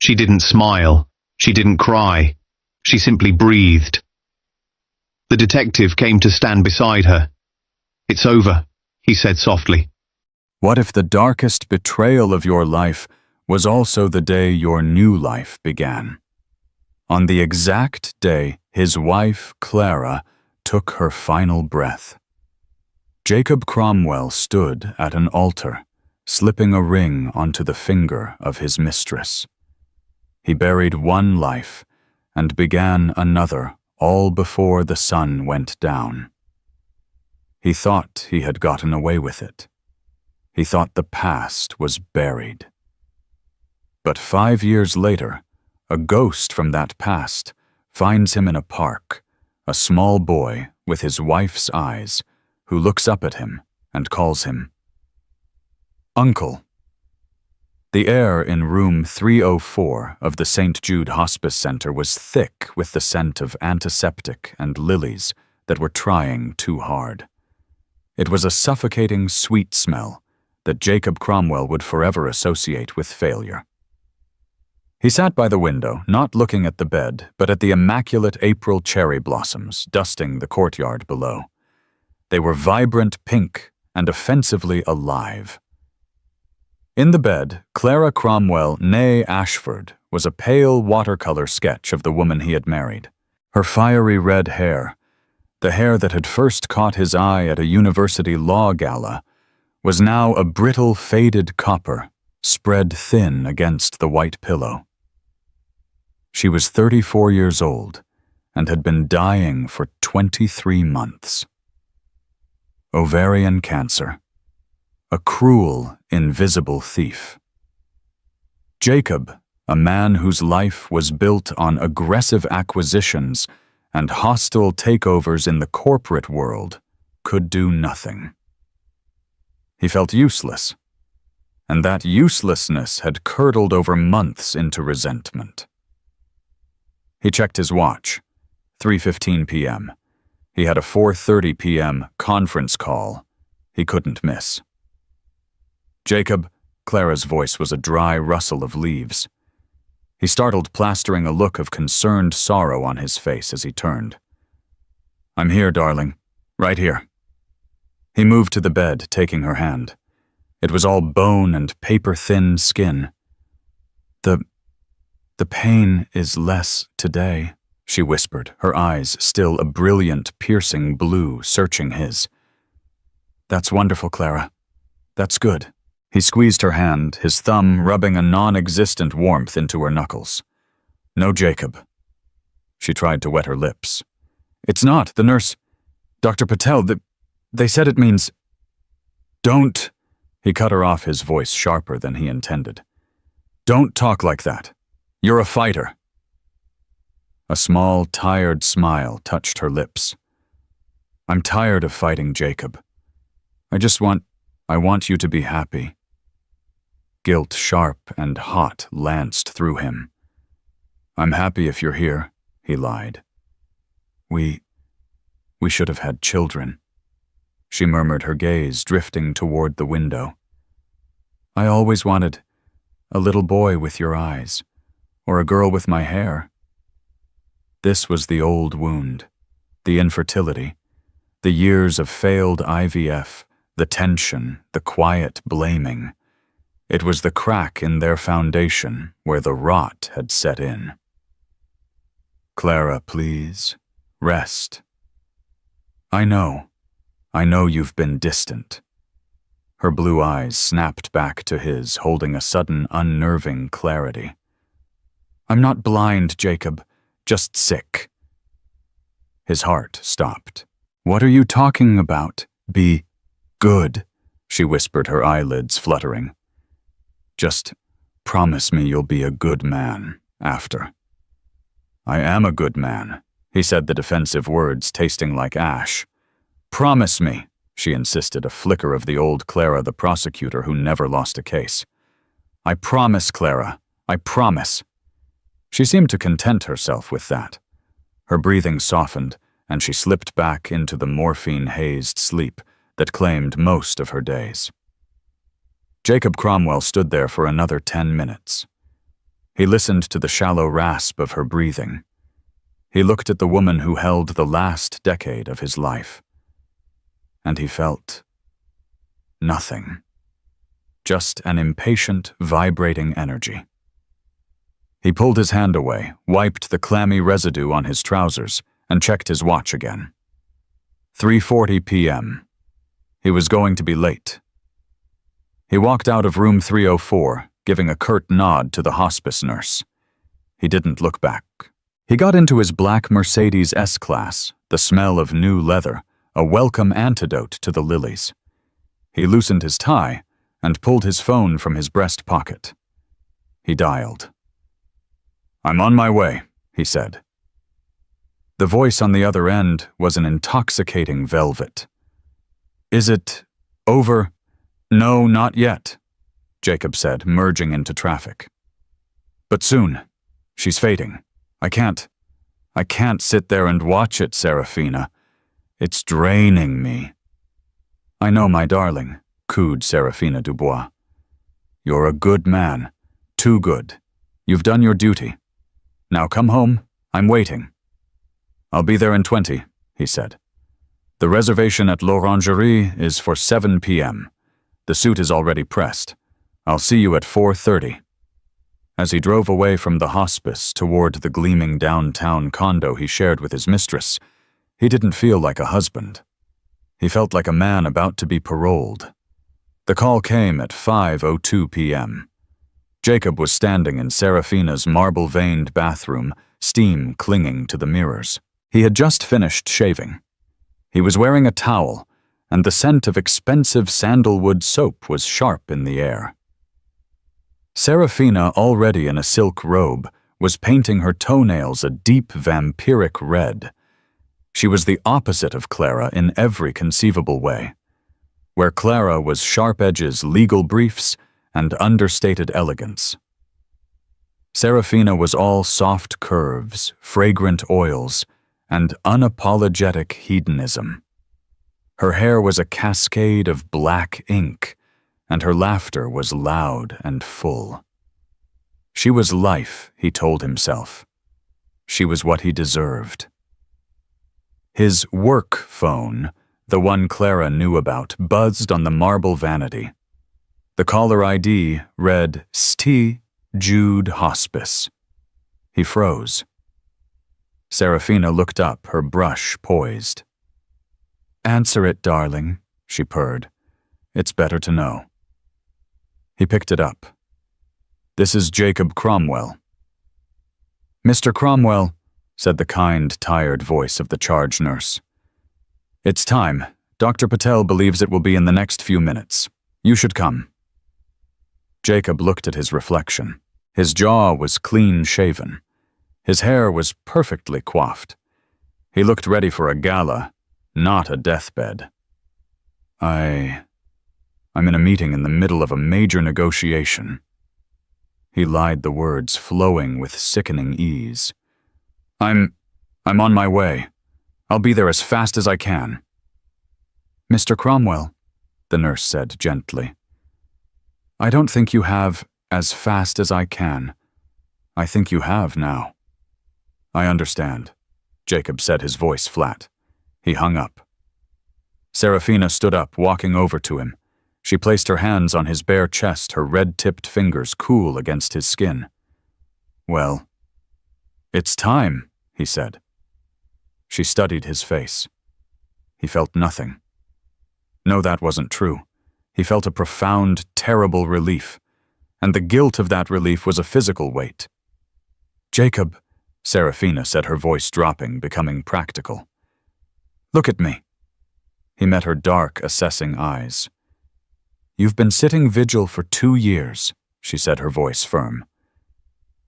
She didn't smile. She didn't cry. She simply breathed. The detective came to stand beside her. "It's over," he said softly. What if the darkest betrayal of your life was also the day your new life began? On the exact day his wife, Clara, took her final breath. Jacob Cromwell stood at an altar, slipping a ring onto the finger of his mistress. He buried one life and began another all before the sun went down. He thought he had gotten away with it. He thought the past was buried. But 5 years later, a ghost from that past finds him in a park, a small boy with his wife's eyes, who looks up at him and calls him Uncle. The air in room 304 of the St. Jude Hospice Center was thick with the scent of antiseptic and lilies that were trying too hard. It was a suffocating sweet smell that Jacob Cromwell would forever associate with failure. He sat by the window, not looking at the bed, but at the immaculate April cherry blossoms dusting the courtyard below. They were vibrant pink and offensively alive. In the bed, Clara Cromwell, née Ashford, was a pale watercolor sketch of the woman he had married. Her fiery red hair, the hair that had first caught his eye at a university law gala, was now a brittle, faded copper, spread thin against the white pillow. She was 34 years old and had been dying for 23 months. Ovarian cancer. A cruel, invisible thief. Jacob, a man whose life was built on aggressive acquisitions and hostile takeovers in the corporate world, could do nothing. He felt useless, and that uselessness had curdled over months into resentment. He checked his watch. 3:15 p.m. He had a 4:30 p.m. conference call he couldn't miss. "Jacob," Clara's voice was a dry rustle of leaves. He startled, plastering a look of concerned sorrow on his face as he turned. "I'm here, darling. Right here." He moved to the bed, taking her hand. It was all bone and paper-thin skin. The pain is less today," she whispered, her eyes still a brilliant, piercing blue searching his. "That's wonderful, Clara. That's good." He squeezed her hand, his thumb rubbing a non-existent warmth into her knuckles. "No, Jacob." She tried to wet her lips. "It's not. The nurse, Dr. Patel, they said it means—" "Don't—" He cut her off, his voice sharper than he intended. "Don't talk like that. You're a fighter." A small, tired smile touched her lips. "I'm tired of fighting, Jacob. I want you to be happy." Guilt, sharp and hot, lanced through him. "I'm happy if you're here," he lied. We should have had children," she murmured, her gaze drifting toward the window. "I always wanted a little boy with your eyes, or a girl with my hair." This was the old wound, the infertility, the years of failed IVF, the tension, the quiet blaming. It was the crack in their foundation where the rot had set in. "Clara, please, rest. I know you've been distant." Her blue eyes snapped back to his, holding a sudden unnerving clarity. "I'm not blind, Jacob, just sick." His heart stopped. "What are you talking about? Be good," she whispered, her eyelids fluttering. "Just promise me you'll be a good man after." "I am a good man," he said, the defensive words tasting like ash. "Promise me," she insisted, a flicker of the old Clara, the prosecutor who never lost a case. "I promise, Clara, I promise." She seemed to content herself with that. Her breathing softened, and she slipped back into the morphine-hazed sleep that claimed most of her days. Jacob Cromwell stood there for another 10 minutes. He listened to the shallow rasp of her breathing. He looked at the woman who held the last decade of his life. And he felt nothing. Just an impatient, vibrating energy. He pulled his hand away, wiped the clammy residue on his trousers, and checked his watch again. 3:40 p.m. He was going to be late. He walked out of room 304, giving a curt nod to the hospice nurse. He didn't look back. He got into his black Mercedes S-Class, the smell of new leather, a welcome antidote to the lilies. He loosened his tie and pulled his phone from his breast pocket. He dialed. "I'm on my way," he said. The voice on the other end was an intoxicating velvet. "Is it over?" "No, not yet," Jacob said, merging into traffic. "But soon. She's fading. I can't sit there and watch it, Serafina. It's draining me." "I know, my darling," cooed Serafina Dubois. "You're a good man. Too good. You've done your duty. Now come home. I'm waiting." "I'll be there in 20, he said. "The reservation at l'Orangerie is for 7 p.m. The suit is already pressed. I'll see you at 4:30. As he drove away from the hospice toward the gleaming downtown condo he shared with his mistress, he didn't feel like a husband. He felt like a man about to be paroled. The call came at 5:02 p.m. Jacob was standing in Serafina's marble-veined bathroom, steam clinging to the mirrors. He had just finished shaving. He was wearing a towel, and the scent of expensive sandalwood soap was sharp in the air. Serafina, already in a silk robe, was painting her toenails a deep vampiric red. She was the opposite of Clara in every conceivable way. Where Clara was sharp edges, legal briefs, and understated elegance. Serafina was all soft curves, fragrant oils, and unapologetic hedonism. Her hair was a cascade of black ink, and her laughter was loud and full. She was life, he told himself. She was what he deserved. His work phone, the one Clara knew about, buzzed on the marble vanity. The caller ID read St. Jude Hospice. He froze. Serafina looked up, her brush poised. "Answer it, darling," she purred. "It's better to know." He picked it up. "This is Jacob Cromwell." "Mr. Cromwell," said the kind, tired voice of the charge nurse. "It's time. Dr. Patel believes it will be in the next few minutes. You should come." Jacob looked at his reflection. His jaw was clean-shaven. His hair was perfectly coiffed. He looked ready for a gala, not a deathbed. I'm in a meeting in the middle of a major negotiation." He lied the words, flowing with sickening ease. I'm on my way. I'll be there as fast as I can." "Mr. Cromwell," the nurse said gently, "I don't think you have as fast as I can. I think you have now." "I understand," Jacob said, his voice flat. He hung up. Serafina stood up, walking over to him. She placed her hands on his bare chest, her red-tipped fingers cool against his skin. "Well, it's time," he said. She studied his face. He felt nothing. No, that wasn't true. He felt a profound, terrible relief, and the guilt of that relief was a physical weight. "Jacob," Serafina said, her voice dropping, becoming practical. "Look at me." He met her dark, assessing eyes. "You've been sitting vigil for 2 years," she said, her voice firm.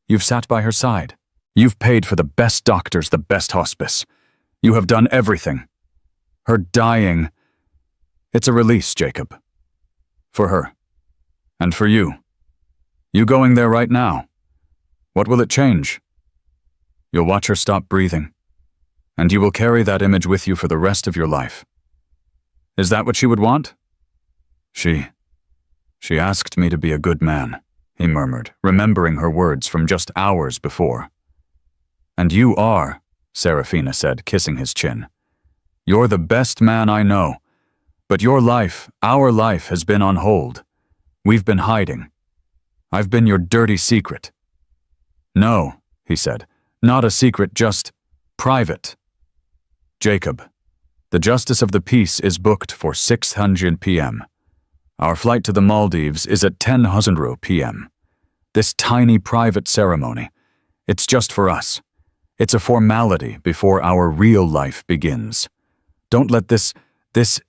"You've sat by her side. You've paid for the best doctors, the best hospice. You have done everything. Her dying. It's a release, Jacob. For her. And for you. You going there right now. What will it change? You'll watch her stop breathing, and you will carry that image with you for the rest of your life. Is that what she would want?" She asked me to be a good man," he murmured, remembering her words from just hours before. "And you are," Serafina said, kissing his chin. "You're the best man I know. But your life, our life, has been on hold. We've been hiding. I've been your dirty secret." "No," he said, "not a secret, just private. Jacob, the Justice of the Peace is booked for 600 p.m. Our flight to the Maldives is at 10:00 p.m. This tiny private ceremony, it's just for us. It's a formality before our real life begins. Don't let this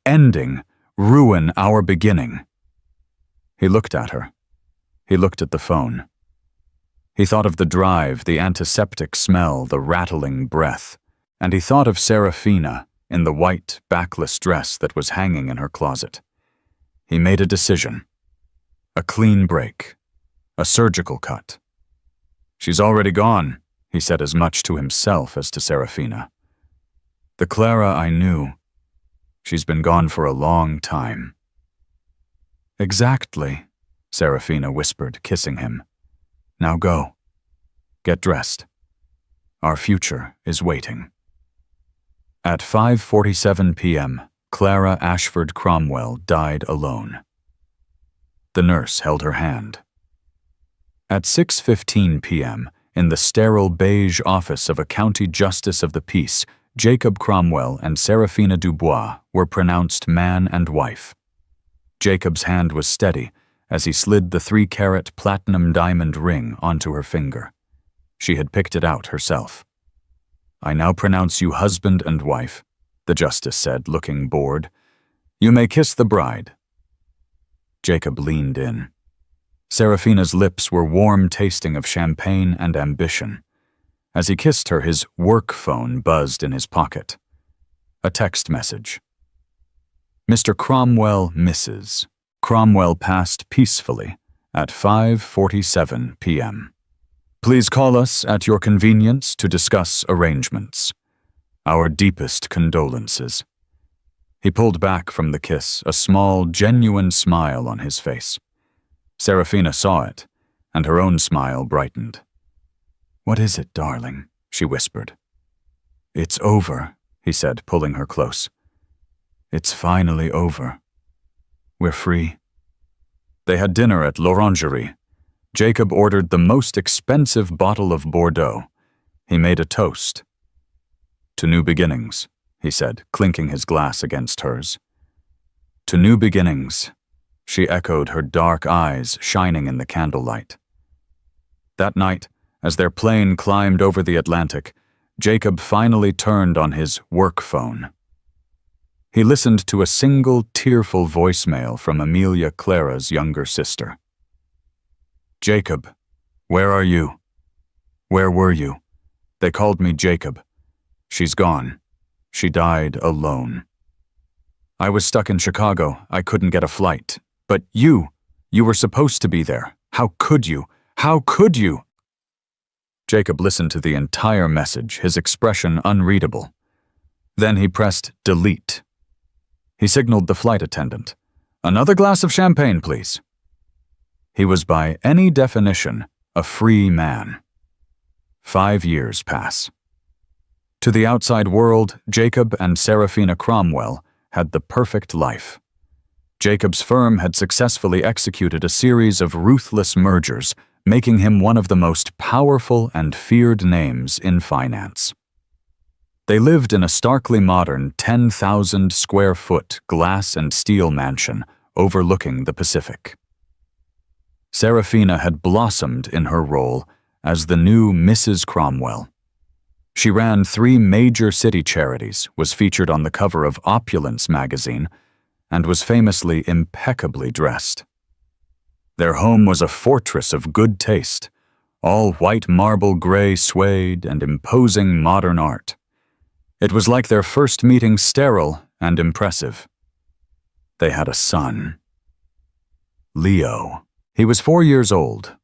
ending ruin our beginning." He looked at her. He looked at the phone. He thought of the drive, the antiseptic smell, the rattling breath, and he thought of Serafina in the white, backless dress that was hanging in her closet. He made a decision. A clean break. A surgical cut. "She's already gone," he said, as much to himself as to Serafina. "The Clara I knew, she's been gone for a long time." "Exactly," Serafina whispered, kissing him. "Now go. Get dressed. Our future is waiting." At 5:47 p.m., Clara Ashford Cromwell died alone. The nurse held her hand. At 6:15 p.m., in the sterile beige office of a county justice of the peace, Jacob Cromwell and Serafina Dubois were pronounced man and wife. Jacob's hand was steady as he slid the 3-carat platinum diamond ring onto her finger. She had picked it out herself. "I now pronounce you husband and wife," the justice said, looking bored. "You may kiss the bride." Jacob leaned in. Serafina's lips were warm-tasting of champagne and ambition. As he kissed her, his work phone buzzed in his pocket. A text message. "Mr. Cromwell, Mrs. Cromwell passed peacefully at 5:47 p.m. Please call us at your convenience to discuss arrangements. Our deepest condolences." He pulled back from the kiss, a small, genuine smile on his face. Serafina saw it, and her own smile brightened. "What is it, darling?" she whispered. "It's over," he said, pulling her close. "It's finally over. We're free." They had dinner at l'Orangerie. Jacob ordered the most expensive bottle of Bordeaux. He made a toast. "To new beginnings," he said, clinking his glass against hers. "To new beginnings," she echoed, her dark eyes shining in the candlelight. That night, as their plane climbed over the Atlantic, Jacob finally turned on his work phone. He listened to a single tearful voicemail from Amelia Clara's younger sister. "Jacob, where are you? Where were you? They called me Jacob. She's gone. She died alone. I was stuck in Chicago. I couldn't get a flight. But you were supposed to be there. How could you? How could you?" Jacob listened to the entire message, his expression unreadable. Then he pressed delete. He signaled the flight attendant. "Another glass of champagne, please." He was by any definition a free man. 5 years pass. To the outside world, Jacob and Serafina Cromwell had the perfect life. Jacob's firm had successfully executed a series of ruthless mergers, making him one of the most powerful and feared names in finance. They lived in a starkly modern 10,000 square foot glass and steel mansion overlooking the Pacific. Serafina had blossomed in her role as the new Mrs. Cromwell. She ran 3 major city charities, was featured on the cover of Opulence magazine, and was famously impeccably dressed. Their home was a fortress of good taste, all white marble, gray suede, and imposing modern art. It was like their first meeting, sterile and impressive. They had a son. Leo. He was 4 years old,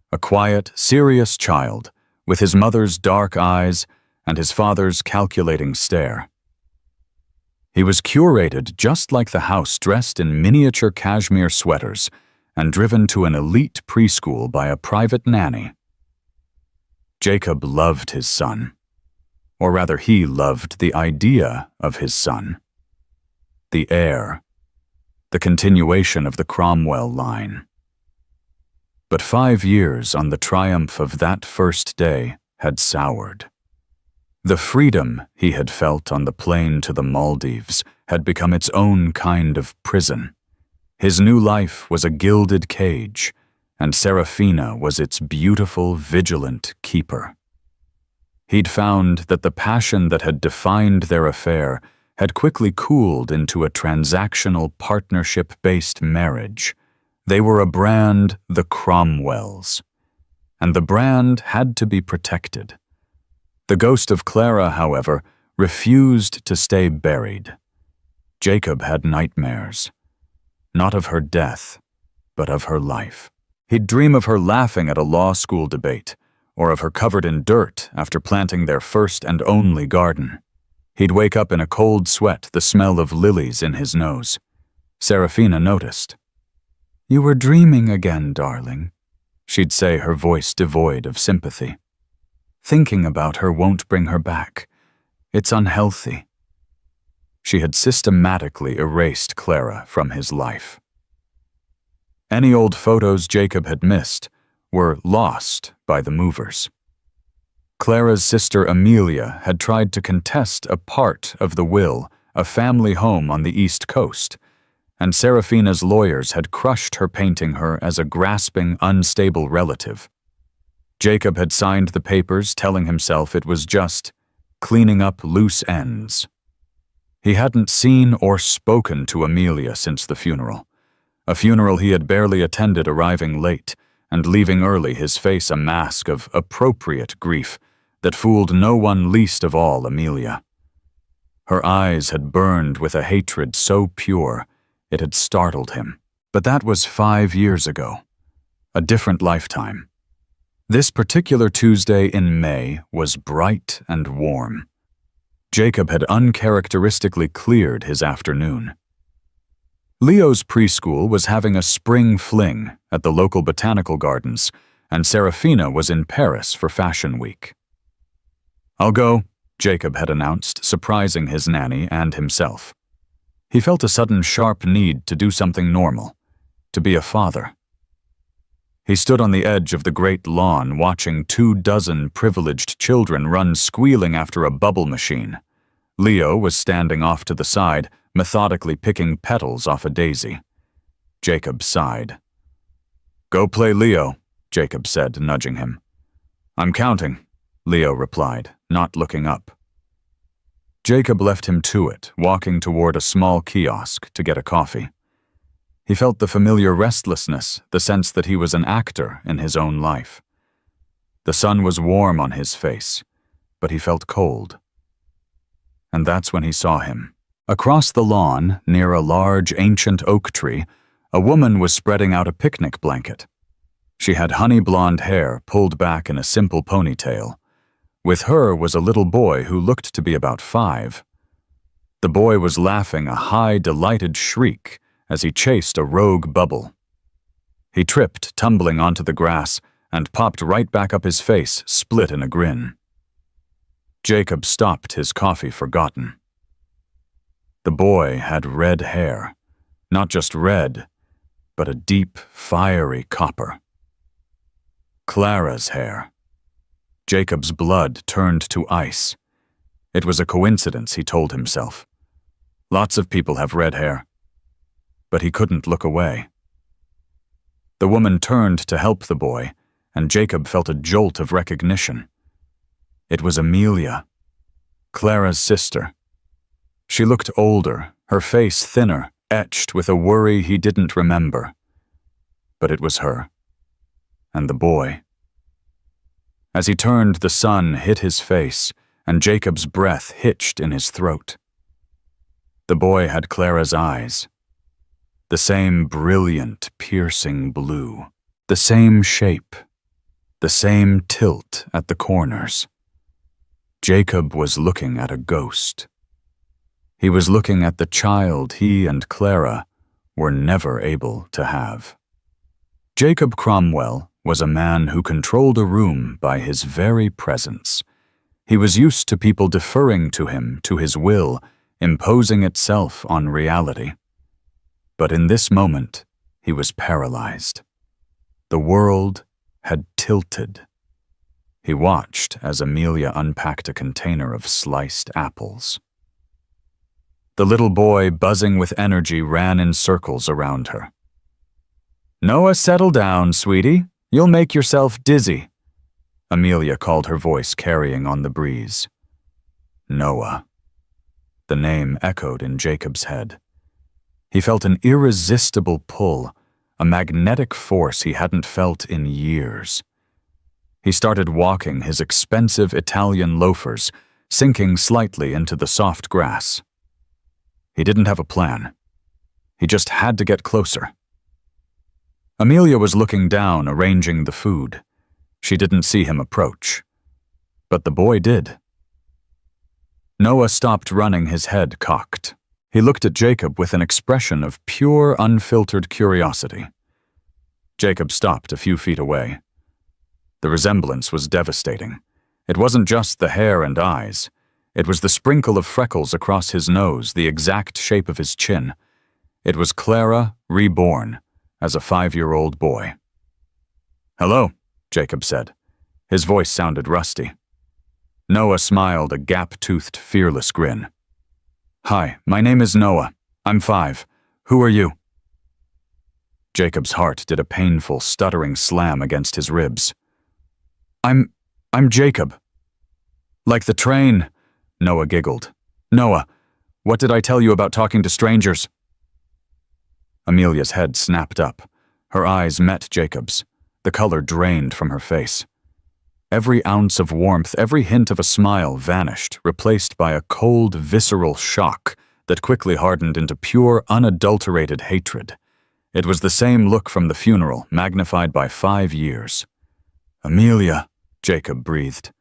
a quiet, serious child, with his mother's dark eyes and his father's calculating stare. He was curated just like the house, dressed in miniature cashmere sweaters, and driven to an elite preschool by a private nanny. Jacob loved his son. Or rather, he loved the idea of his son. The heir. The continuation of the Cromwell line. But 5 years on the triumph of that first day had soured. The freedom he had felt on the plane to the Maldives had become its own kind of prison. His new life was a gilded cage, and Serafina was its beautiful, vigilant keeper. He'd found that the passion that had defined their affair had quickly cooled into a transactional, partnership-based marriage. They were a brand, the Cromwells, and the brand had to be protected. The ghost of Clara, however, refused to stay buried. Jacob had nightmares, not of her death, but of her life. He'd dream of her laughing at a law school debate, or of her covered in dirt after planting their first and only garden. He'd wake up in a cold sweat, the smell of lilies in his nose. Serafina noticed. "You were dreaming again, darling," she'd say, her voice devoid of sympathy. "Thinking about her won't bring her back. It's unhealthy." She had systematically erased Clara from his life. Any old photos Jacob had missed were lost by the movers. Clara's sister Amelia had tried to contest a part of the will, a family home on the East Coast, and Serafina's lawyers had crushed her, painting her as a grasping, unstable relative. Jacob had signed the papers, telling himself it was just cleaning up loose ends. He hadn't seen or spoken to Amelia since the funeral, a funeral he had barely attended, arriving late and leaving early, his face a mask of appropriate grief that fooled no one, least of all Amelia. Her eyes had burned with a hatred so pure it had startled him. But that was 5 years ago, a different lifetime. This particular Tuesday in May was bright and warm. Jacob had uncharacteristically cleared his afternoon. Leo's preschool was having a spring fling at the local botanical gardens, and Serafina was in Paris for Fashion Week. "I'll go," Jacob had announced, surprising his nanny and himself. He felt a sudden sharp need to do something normal, to be a father. He stood on the edge of the great lawn watching 24 privileged children run squealing after a bubble machine. Leo was standing off to the side, methodically picking petals off a daisy. Jacob sighed. "Go play Leo," Jacob said, nudging him. "I'm counting," Leo replied, not looking up. Jacob left him to it, walking toward a small kiosk to get a coffee. He felt the familiar restlessness, the sense that he was an actor in his own life. The sun was warm on his face, but he felt cold. And that's when he saw him. Across the lawn, near a large ancient oak tree, a woman was spreading out a picnic blanket. She had honey-blonde hair pulled back in a simple ponytail. With her was a little boy who looked to be about 5. The boy was laughing a high, delighted shriek as he chased a rogue bubble. He tripped, tumbling onto the grass, and popped right back up his face, split in a grin. Jacob stopped, his coffee forgotten. The boy had red hair, not just red, but a deep, fiery copper. Clara's hair. Jacob's blood turned to ice. It was a coincidence, he told himself. Lots of people have red hair. But he couldn't look away. The woman turned to help the boy, and Jacob felt a jolt of recognition. It was Amelia, Clara's sister. She looked older, her face thinner, etched with a worry he didn't remember. But it was her. And the boy. As he turned, the sun hit his face, and Jacob's breath hitched in his throat. The boy had Clara's eyes. The same brilliant, piercing blue. The same shape. The same tilt at the corners. Jacob was looking at a ghost. He was looking at the child he and Clara were never able to have. Jacob Cromwell was a man who controlled a room by his very presence. He was used to people deferring to him, to his will, imposing itself on reality. But in this moment, he was paralyzed. The world had tilted. He watched as Amelia unpacked a container of sliced apples. The little boy, buzzing with energy, ran in circles around her. "Noah, settle down, sweetie. You'll make yourself dizzy," Amelia called, her voice carrying on the breeze. Noah. The name echoed in Jacob's head. He felt an irresistible pull, a magnetic force he hadn't felt in years. He started walking his expensive Italian loafers, sinking slightly into the soft grass. He didn't have a plan. He just had to get closer. Amelia was looking down, arranging the food. She didn't see him approach. But the boy did. Noah stopped running, his head cocked. He looked at Jacob with an expression of pure, unfiltered curiosity. Jacob stopped a few feet away. The resemblance was devastating. It wasn't just the hair and eyes. It was the sprinkle of freckles across his nose, the exact shape of his chin. It was Clara reborn as a 5-year-old boy. "Hello," Jacob said. His voice sounded rusty. Noah smiled, a gap-toothed, fearless grin. "Hi, my name is Noah. I'm 5. Who are you?" Jacob's heart did a painful, stuttering slam against his ribs. I'm Jacob." "Like the train," Noah giggled. "Noah, what did I tell you about talking to strangers?" Amelia's head snapped up. Her eyes met Jacob's. The color drained from her face. Every ounce of warmth, every hint of a smile vanished, replaced by a cold, visceral shock that quickly hardened into pure, unadulterated hatred. It was the same look from the funeral, magnified by 5 years. Amelia, Jacob breathed.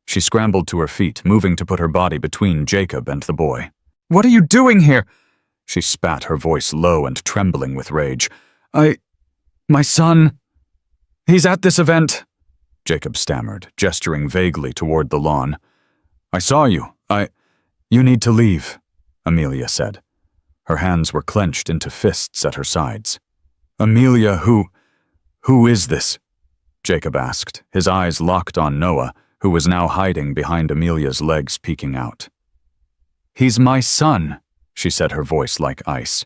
She scrambled to her feet, moving to put her body between Jacob and the boy. "What are you doing here?" She spat, her voice low and trembling with rage. My son, he's at this event," Jacob stammered, gesturing vaguely toward the lawn. "I saw you. You need to leave," Amelia said. Her hands were clenched into fists at her sides. "Amelia, who is this?" Jacob asked, his eyes locked on Noah, who was now hiding behind Amelia's legs peeking out. "He's my son," she said, her voice like ice.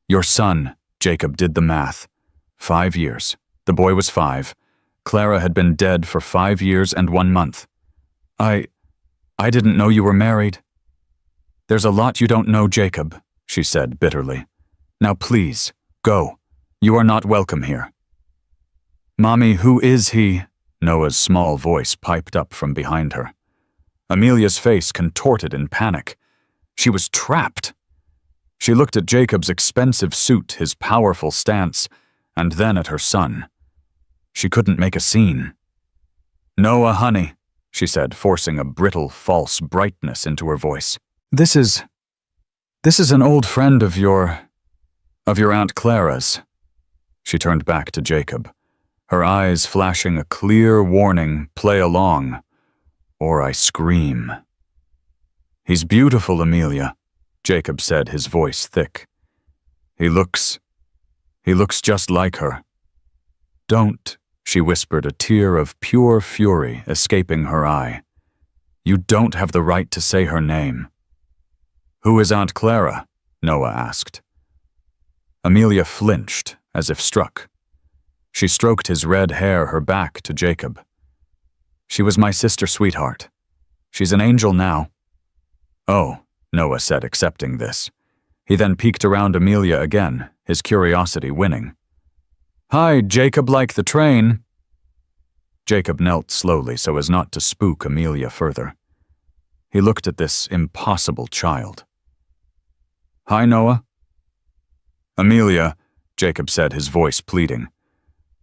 "Your son," Jacob did the math. 5 years. The boy was 5. Clara had been dead for 5 years and 1 month. I didn't know you were married." "There's a lot you don't know, Jacob," she said bitterly. "Now please, go. You are not welcome here." "Mommy, who is he?" Noah's small voice piped up from behind her. Amelia's face contorted in panic. She was trapped. She looked at Jacob's expensive suit, his powerful stance, and then at her son. She couldn't make a scene. "Noah, honey," she said, forcing a brittle, false brightness into her voice. This is an old friend of your Aunt Clara's." She turned back to Jacob, her eyes flashing a clear warning, "Play along, or I scream." "He's beautiful, Amelia," Jacob said, his voice thick. He looks just like her." "Don't," she whispered, a tear of pure fury escaping her eye. "You don't have the right to say her name." "Who is Aunt Clara?" Noah asked. Amelia flinched, as if struck. She stroked his red hair, her back to Jacob. "She was my sister, sweetheart. She's an angel now." "Oh," Noah said, accepting this. He then peeked around Amelia again, his curiosity winning. "Hi, Jacob, like the train?" Jacob knelt slowly so as not to spook Amelia further. He looked at this impossible child. "Hi, Noah." "Amelia," Jacob said, his voice pleading.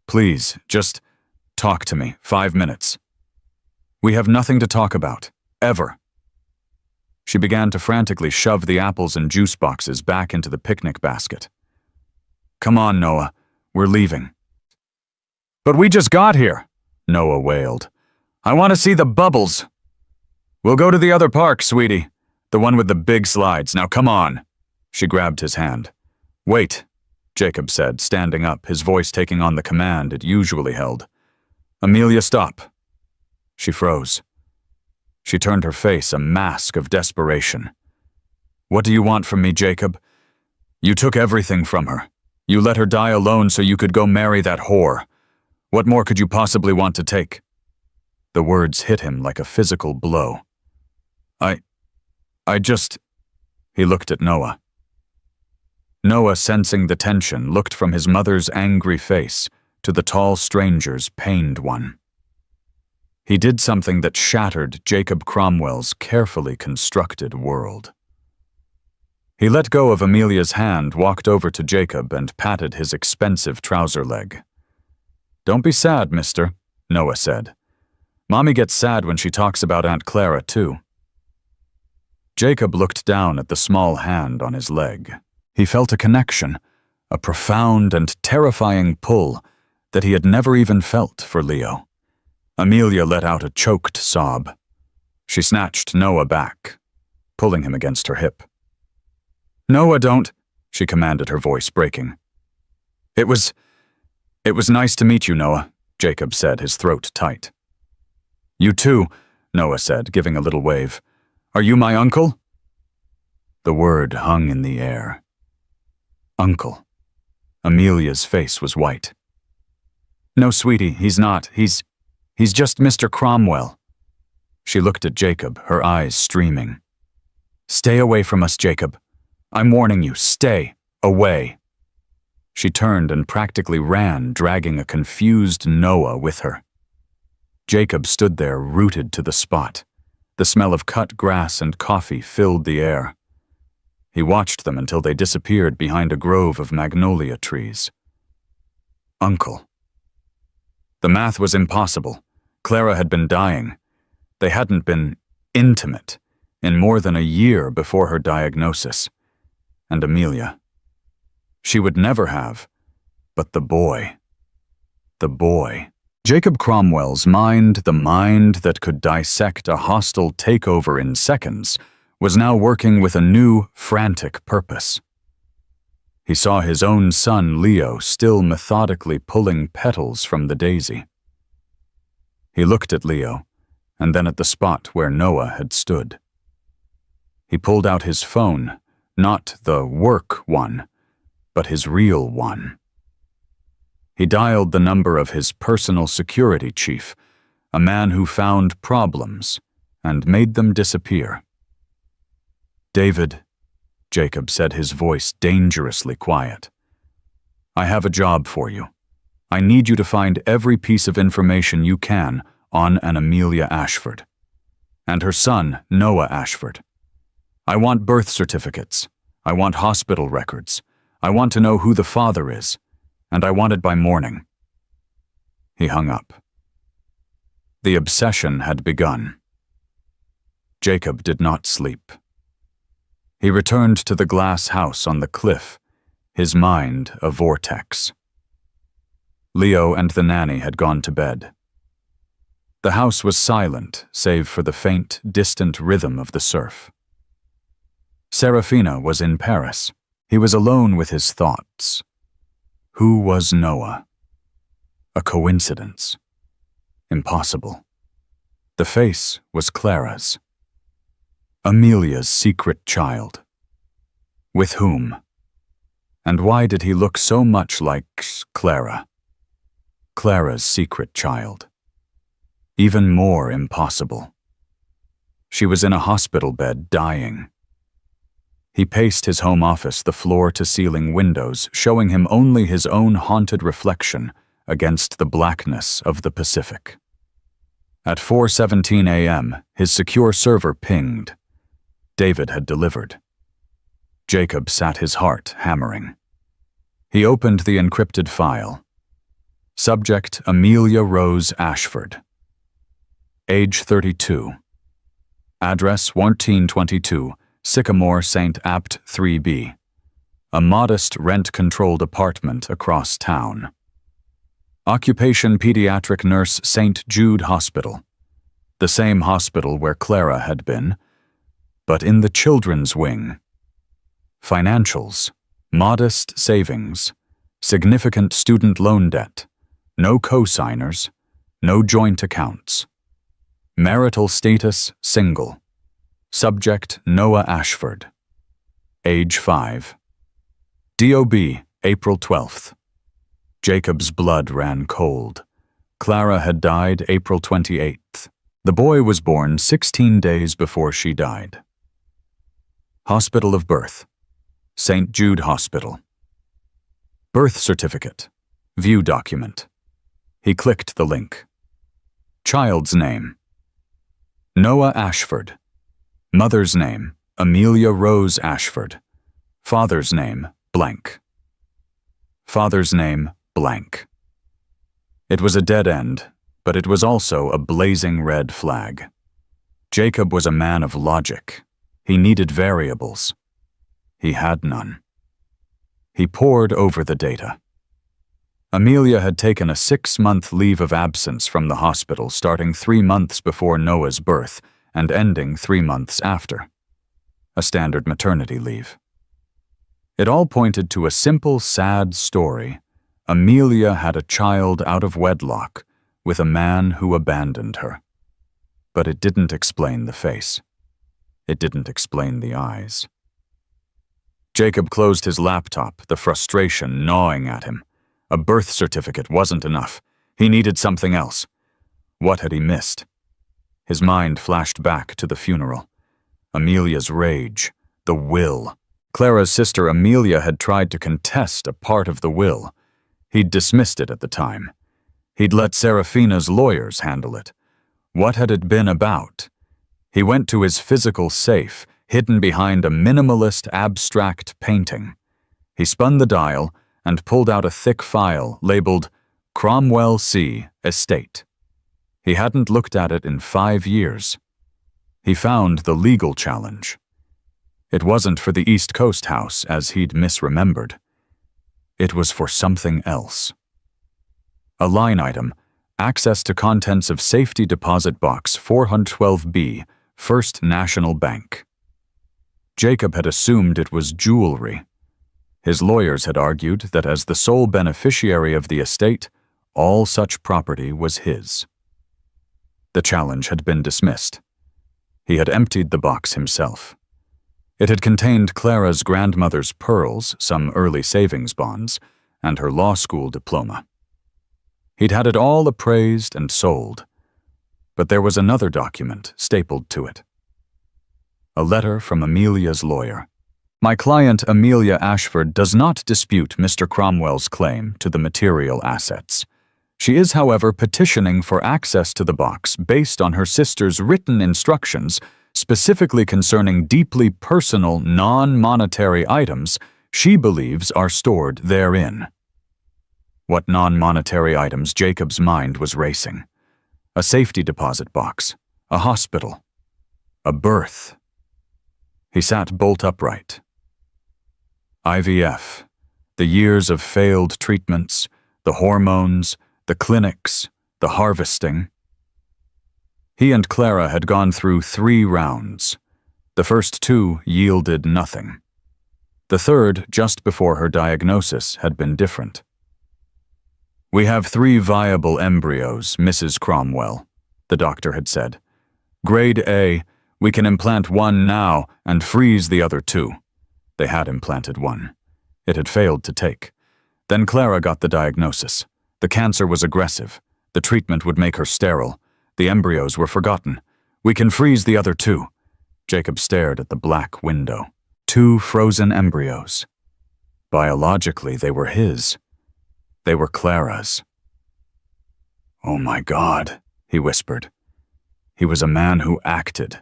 "Please, just talk to me, 5 minutes. We have nothing to talk about, ever." She began to frantically shove the apples and juice boxes back into the picnic basket. "Come on, Noah, we're leaving." "But we just got here," Noah wailed. "I want to see the bubbles." "We'll go to the other park, sweetie. The one with the big slides. Now come on." She grabbed his hand. "Wait," Jacob said, standing up, his voice taking on the command it usually held. "Amelia, stop." She froze. She turned her face a mask of desperation. "What do you want from me, Jacob? You took everything from her. You let her die alone so you could go marry that whore. What more could you possibly want to take?" The words hit him like a physical blow. I just... He looked at Noah. Noah, sensing the tension, looked from his mother's angry face to the tall stranger's pained one. He did something that shattered Jacob Cromwell's carefully constructed world. He let go of Amelia's hand, walked over to Jacob, and patted his expensive trouser leg. "Don't be sad, mister," Noah said. "Mommy gets sad when she talks about Aunt Clara, too." Jacob looked down at the small hand on his leg. He felt a connection, a profound and terrifying pull that he had never even felt for Leo. Amelia let out a choked sob. She snatched Noah back, pulling him against her hip. "Noah, don't," she commanded, her voice breaking. It was nice to meet you, Noah," Jacob said, his throat tight. "You too," Noah said, giving a little wave. "Are you my uncle?" The word hung in the air. Uncle. Amelia's face was white. "No, sweetie, he's not. He's just Mr. Cromwell." She looked at Jacob, her eyes streaming. "Stay away from us, Jacob. I'm warning you, stay away." She turned and practically ran, dragging a confused Noah with her. Jacob stood there, rooted to the spot. The smell of cut grass and coffee filled the air. He watched them until they disappeared behind a grove of magnolia trees. Uncle. The math was impossible. Clara had been dying. They hadn't been intimate in more than a year before her diagnosis. And Amelia. She would never have. But the boy. The boy. Jacob Cromwell's mind, the mind that could dissect a hostile takeover in seconds, was now working with a new, frantic purpose. He saw his own son, Leo, still methodically pulling petals from the daisy. He looked at Leo, and then at the spot where Noah had stood. He pulled out his phone, not the work one, but his real one. He dialed the number of his personal security chief, a man who found problems and made them disappear. "David," Jacob said, his voice dangerously quiet. "I have a job for you. I need you to find every piece of information you can on an Amelia Ashford. And her son, Noah Ashford. I want birth certificates. I want hospital records. I want to know who the father is. And I want it by morning." He hung up. The obsession had begun. Jacob did not sleep. He returned to the glass house on the cliff, his mind a vortex. Leo and the nanny had gone to bed. The house was silent, save for the faint, distant rhythm of the surf. Serafina was in Paris. He was alone with his thoughts. Who was Noah? A coincidence. Impossible. The face was Clara's. Amelia's secret child. With whom? And why did he look so much like Clara? Clara's secret child. Even more impossible. She was in a hospital bed, dying. He paced his home office, the floor-to-ceiling windows, showing him only his own haunted reflection against the blackness of the Pacific. At 4:17 a.m., his secure server pinged. David had delivered. Jacob sat his heart hammering. He opened the encrypted file. Subject: Amelia Rose Ashford. Age 32. Address: 1422. Sycamore St. Apt 3B, a modest rent-controlled apartment across town. Occupation: pediatric nurse, St. Jude Hospital, the same hospital where Clara had been, but in the children's wing. Financials: modest savings, significant student loan debt, no co-signers, no joint accounts. Marital status: single. Subject: Noah Ashford. Age 5. DOB, April 12th. Jacob's blood ran cold. Clara had died April 28th. The boy was born 16 days before she died. Hospital of birth: St. Jude Hospital. Birth certificate. View document. He clicked the link. Child's name: Noah Ashford. Mother's name: Amelia Rose Ashford. Father's name: blank. Father's name: blank. It was a dead end, but it was also a blazing red flag. Jacob was a man of logic. He needed variables. He had none. He pored over the data. Amelia had taken a 6-month leave of absence from the hospital, starting 3 months before Noah's birth and ending 3 months after. A standard maternity leave. It all pointed to a simple, sad story. Amelia had a child out of wedlock with a man who abandoned her. But it didn't explain the face. It didn't explain the eyes. Jacob closed his laptop, the frustration gnawing at him. A birth certificate wasn't enough. He needed something else. What had he missed? His mind flashed back to the funeral. Amelia's rage, the will. Clara's sister Amelia had tried to contest a part of the will. He'd dismissed it at the time. He'd let Serafina's lawyers handle it. What had it been about? He went to his physical safe, hidden behind a minimalist abstract painting. He spun the dial and pulled out a thick file labeled Cromwell C. Estate. He hadn't looked at it in 5 years. He found the legal challenge. It wasn't for the East Coast house, as he'd misremembered. It was for something else. A line item, access to contents of Safety Deposit Box 412B, First National Bank. Jacob had assumed it was jewelry. His lawyers had argued that as the sole beneficiary of the estate, all such property was his. The challenge had been dismissed. He had emptied the box himself. It had contained Clara's grandmother's pearls, some early savings bonds, and her law school diploma. He'd had it all appraised and sold. But there was another document stapled to it. A letter from Amelia's lawyer. My client Amelia Ashford does not dispute Mr. Cromwell's claim to the material assets. She is, however, petitioning for access to the box based on her sister's written instructions specifically concerning deeply personal, non-monetary items she believes are stored therein. What non-monetary items? Jacob's mind was racing. A safety deposit box, a hospital, a birth. He sat bolt upright. IVF, the years of failed treatments, the hormones, the clinics, the harvesting. He and Clara had gone through 3 rounds. The first 2 yielded nothing. The third, just before her diagnosis, had been different. We have 3 viable embryos, Mrs. Cromwell, the doctor had said. Grade A, we can implant 1 now and freeze the other 2. They had implanted 1. It had failed to take. Then Clara got the diagnosis. The cancer was aggressive. The treatment would make her sterile. The embryos were forgotten. We can freeze the other 2. Jacob stared at the black window. 2 frozen embryos. Biologically, they were his. They were Clara's. Oh my God, he whispered. He was a man who acted.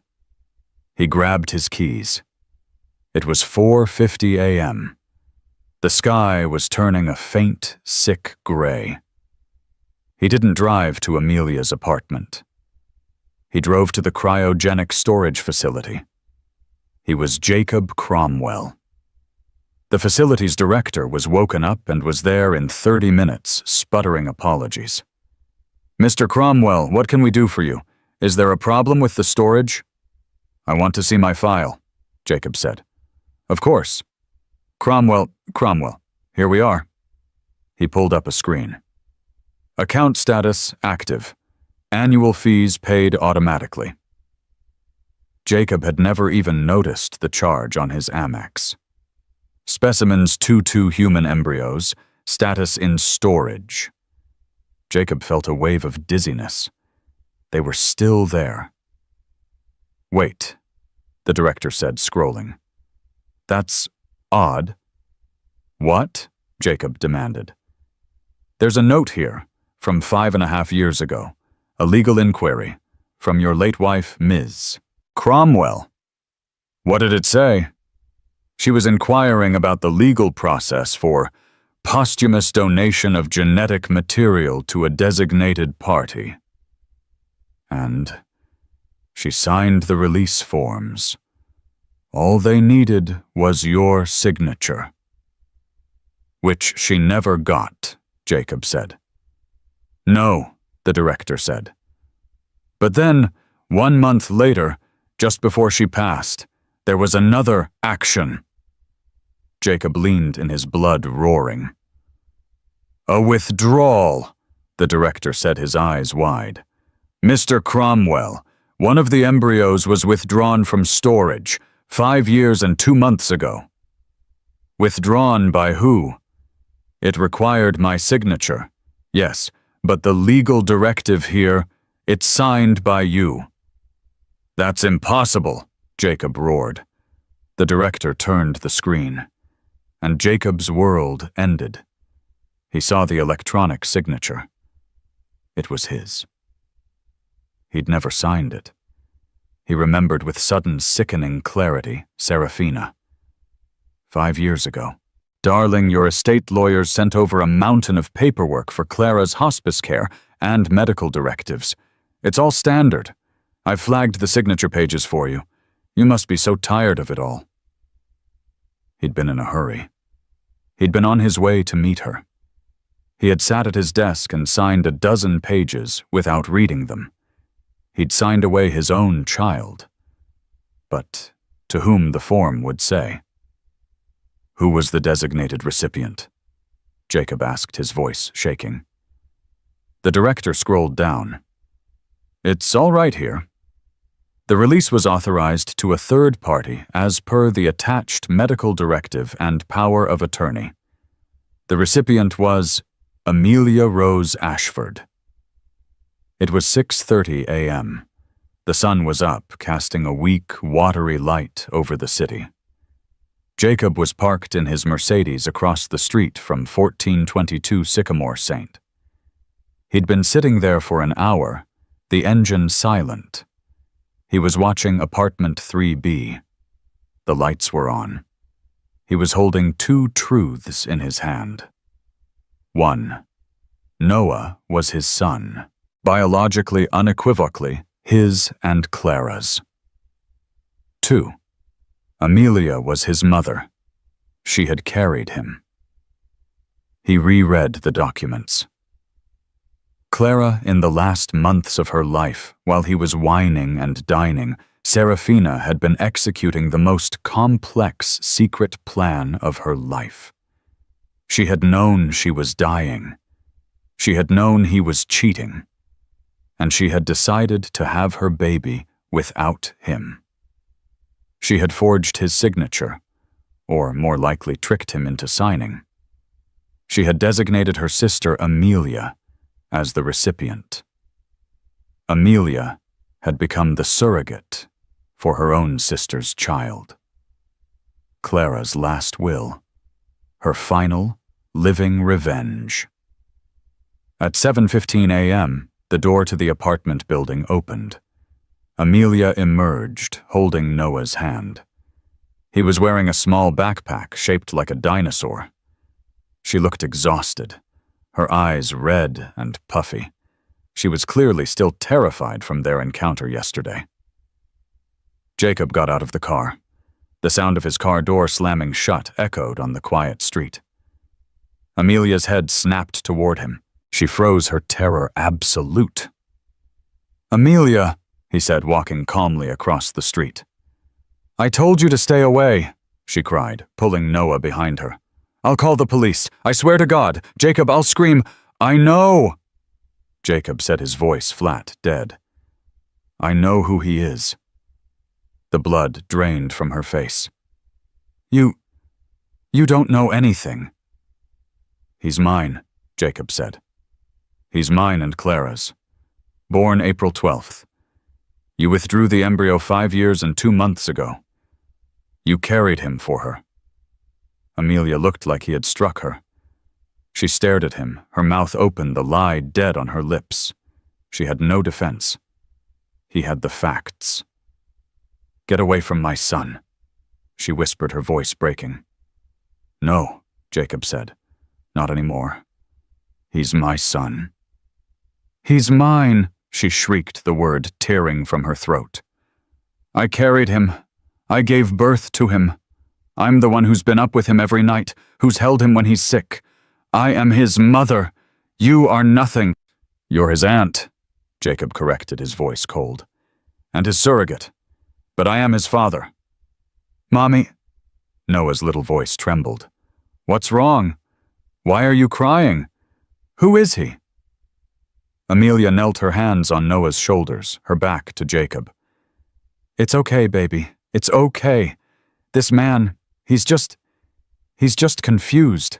He grabbed his keys. It was 4:50 a.m. The sky was turning a faint, sick gray. He didn't drive to Amelia's apartment. He drove to the cryogenic storage facility. He was Jacob Cromwell. The facility's director was woken up and was there in 30 minutes, sputtering apologies. Mr. Cromwell, what can we do for you? Is there a problem with the storage? I want to see my file, Jacob said. Of course. Cromwell, here we are. He pulled up a screen. Account status active. Annual fees paid automatically. Jacob had never even noticed the charge on his Amex. Specimens 2 human embryos, status in storage. Jacob felt a wave of dizziness. They were still there. Wait, the director said, scrolling. That's odd. What? Jacob demanded. There's a note here, from 5.5 years ago. A legal inquiry, from your late wife, Ms. Cromwell. What did it say? She was inquiring about the legal process for posthumous donation of genetic material to a designated party. And she signed the release forms. All they needed was your signature. Which she never got, Jacob said. No, the director said. But then, 1 month later, just before she passed, there was another action. Jacob leaned in his blood roaring. A withdrawal, the director said, his eyes wide. Mr. Cromwell, one of the embryos was withdrawn from storage 5 years and 2 months ago. Withdrawn by who? It required my signature. Yes, but the legal directive here, it's signed by you. That's impossible, Jacob roared. The director turned the screen, and Jacob's world ended. He saw the electronic signature. It was his. He'd never signed it. He remembered with sudden sickening clarity Serafina. 5 years ago. Darling, your estate lawyers sent over a mountain of paperwork for Clara's hospice care and medical directives. It's all standard. I've flagged the signature pages for you. You must be so tired of it all." He'd been in a hurry. He'd been on his way to meet her. He had sat at his desk and signed a dozen pages without reading them. He'd signed away his own child. But to whom the form would say. "Who was the designated recipient?" Jacob asked, his voice shaking. The director scrolled down. "It's all right here." The release was authorized to a third party as per the attached medical directive and power of attorney. The recipient was Amelia Rose Ashford. It was 6:30 a.m. The sun was up, casting a weak, watery light over the city. Jacob was parked in his Mercedes across the street from 1422 Sycamore St. He'd been sitting there for an hour, the engine silent. He was watching apartment 3B. The lights were on. He was holding two truths in his hand. 1. Noah was his son, biologically unequivocally his and Clara's. 2. Amelia was his mother. She had carried him. He reread the documents. Clara, in the last months of her life, while he was whining and dining, Serafina had been executing the most complex secret plan of her life. She had known she was dying. She had known he was cheating. And she had decided to have her baby without him. She had forged his signature, or more likely tricked him into signing. She had designated her sister Amelia as the recipient. Amelia had become the surrogate for her own sister's child. Clara's last will, her final, living revenge. At 7:15 a.m., the door to the apartment building opened. Amelia emerged, holding Noah's hand. He was wearing a small backpack shaped like a dinosaur. She looked exhausted, her eyes red and puffy. She was clearly still terrified from their encounter yesterday. Jacob got out of the car. The sound of his car door slamming shut echoed on the quiet street. Amelia's head snapped toward him. She froze, her terror absolute. "Amelia," he said, walking calmly across the street. "I told you to stay away," she cried, pulling Noah behind her. "I'll call the police. I swear to God. Jacob, I'll scream. I know." Jacob said, his voice flat, dead. "I know who he is." The blood drained from her face. You don't know anything." "He's mine," Jacob said. "He's mine and Clara's. Born April 12th. You withdrew the embryo 5 years and 2 months ago. You carried him for her." Amelia looked like he had struck her. She stared at him, her mouth open, the lie dead on her lips. She had no defense. He had the facts. "Get away from my son," she whispered, her voice breaking. "No," Jacob said. "Not anymore. He's my son." "He's mine," she shrieked, the word tearing from her throat. "I carried him. I gave birth to him. I'm the one who's been up with him every night, who's held him when he's sick. I am his mother. You are nothing." "You're his aunt," Jacob corrected, his voice cold. "And his surrogate. But I am his father." "Mommy," Noah's little voice trembled. "What's wrong? Why are you crying? Who is he?" Amelia knelt her hands on Noah's shoulders, her back to Jacob. "It's okay, baby. It's okay. This man, he's just confused."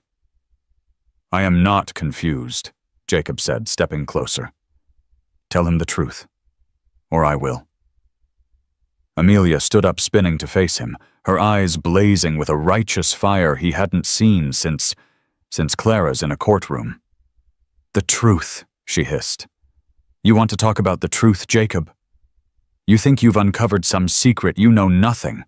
"I am not confused," Jacob said, stepping closer. "Tell him the truth, or I will." Amelia stood up, spinning to face him, her eyes blazing with a righteous fire he hadn't seen since Clara's in a courtroom. "The truth," she hissed. "You want to talk about the truth, Jacob? You think you've uncovered some secret, you know nothing.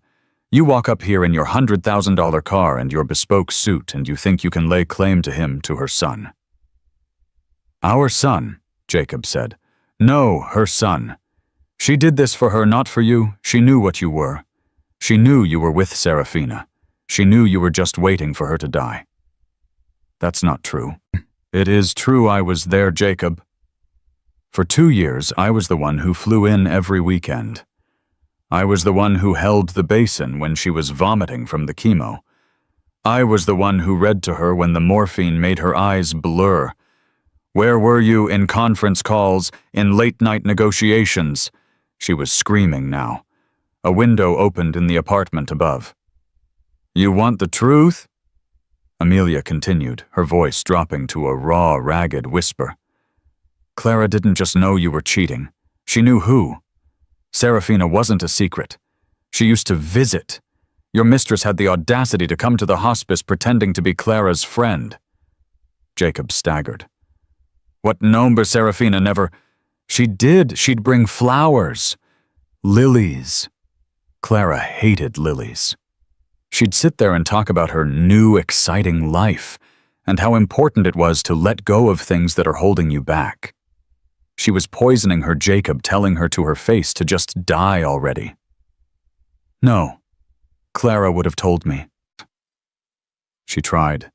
You walk up here in your $100,000 car and your bespoke suit, and you think you can lay claim to him, to her son." "Our son," Jacob said, No, her son. She did this for her, not for you. She knew what you were. She knew you were with Serafina. She knew you were just waiting for her to die. That's not true. It is true I was there, Jacob. For 2 years, I was the one who flew in every weekend. I was the one who held the basin when she was vomiting from the chemo. I was the one who read to her when the morphine made her eyes blur. Where were you in conference calls, in late-night negotiations? She was screaming now. A window opened in the apartment above. You want the truth? Amelia continued, her voice dropping to a raw, ragged whisper. Clara didn't just know you were cheating. She knew who. Serafina wasn't a secret. She used to visit. Your mistress had the audacity to come to the hospice pretending to be Clara's friend. Jacob staggered. What number Serafina never... She did. She'd bring flowers. Lilies. Clara hated lilies. She'd sit there and talk about her new, exciting life, and how important it was to let go of things that are holding you back. She was poisoning her Jacob, telling her to her face to just die already. No, Clara would have told me. She tried.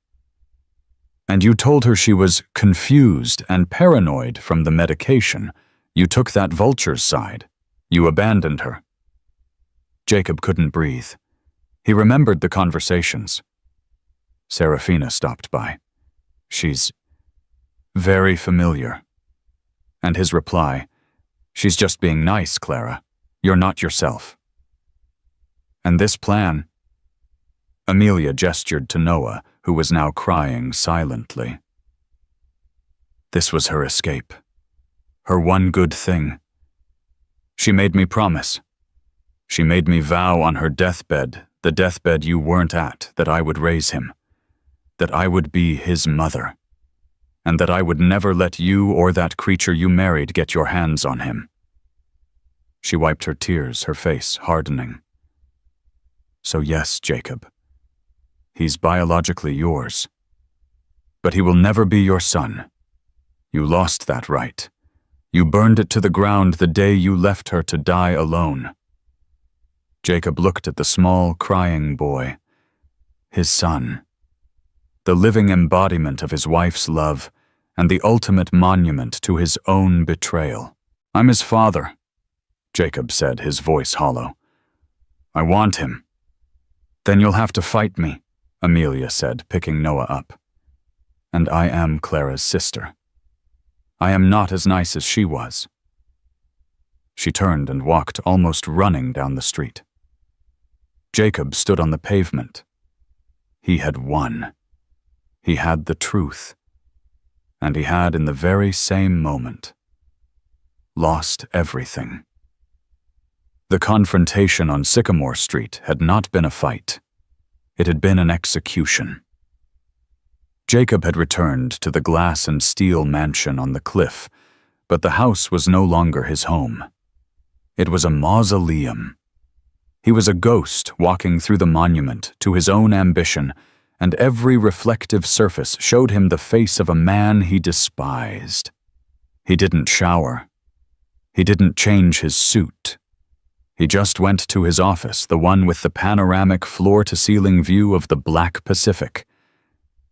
And you told her she was confused and paranoid from the medication. You took that vulture's side. You abandoned her. Jacob couldn't breathe. He remembered the conversations. Serafina stopped by. She's very familiar. And his reply, she's just being nice, Clara. You're not yourself. And this plan? Amelia gestured to Noah, who was now crying silently. This was her escape. Her one good thing. She made me promise. She made me vow on her deathbed, the deathbed you weren't at, that I would raise him, that I would be his mother, and that I would never let you or that creature you married get your hands on him. She wiped her tears, her face hardening. So yes, Jacob, he's biologically yours, but he will never be your son. You lost that right. You burned it to the ground the day you left her to die alone. Jacob looked at the small, crying boy, his son, the living embodiment of his wife's love and the ultimate monument to his own betrayal. I'm his father, Jacob said, his voice hollow. I want him. Then you'll have to fight me, Amelia said, picking Noah up. And I am Clara's sister. I am not as nice as she was. She turned and walked, almost running down the street. Jacob stood on the pavement. He had won. He had the truth. And he had, in the very same moment, lost everything. The confrontation on Sycamore Street had not been a fight. It had been an execution. Jacob had returned to the glass and steel mansion on the cliff, but the house was no longer his home. It was a mausoleum. He was a ghost walking through the monument to his own ambition, and every reflective surface showed him the face of a man he despised. He didn't shower. He didn't change his suit. He just went to his office, the one with the panoramic floor-to-ceiling view of the Black Pacific,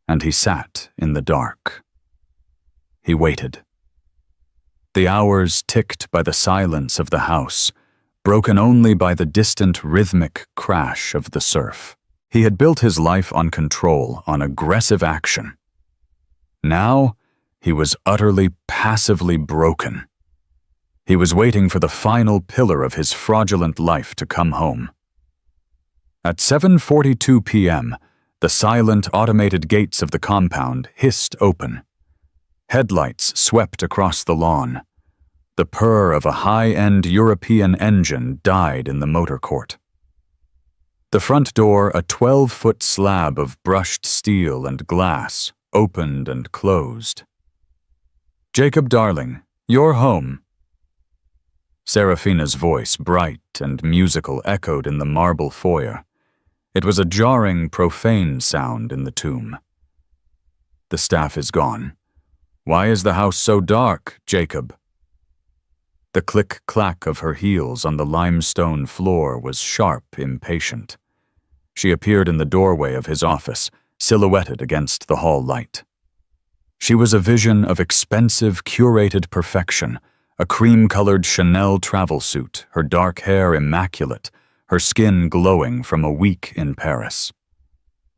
and he sat in the dark. He waited. The hours ticked by the silence of the house, broken only by the distant rhythmic crash of the surf. He had built his life on control, on aggressive action. Now, he was utterly, passively broken. He was waiting for the final pillar of his fraudulent life to come home. At 7:42 p.m., the silent, automated gates of the compound hissed open. Headlights swept across the lawn. The purr of a high-end European engine died in the motor court. The front door, a 12-foot slab of brushed steel and glass, opened and closed. Jacob, darling, you're home. Serafina's voice, bright and musical, echoed in the marble foyer. It was a jarring, profane sound in the tomb. The staff is gone. Why is the house so dark, Jacob? The click-clack of her heels on the limestone floor was sharp, impatient. She appeared in the doorway of his office, silhouetted against the hall light. She was a vision of expensive, curated perfection, a cream-colored Chanel travel suit, her dark hair immaculate, her skin glowing from a week in Paris.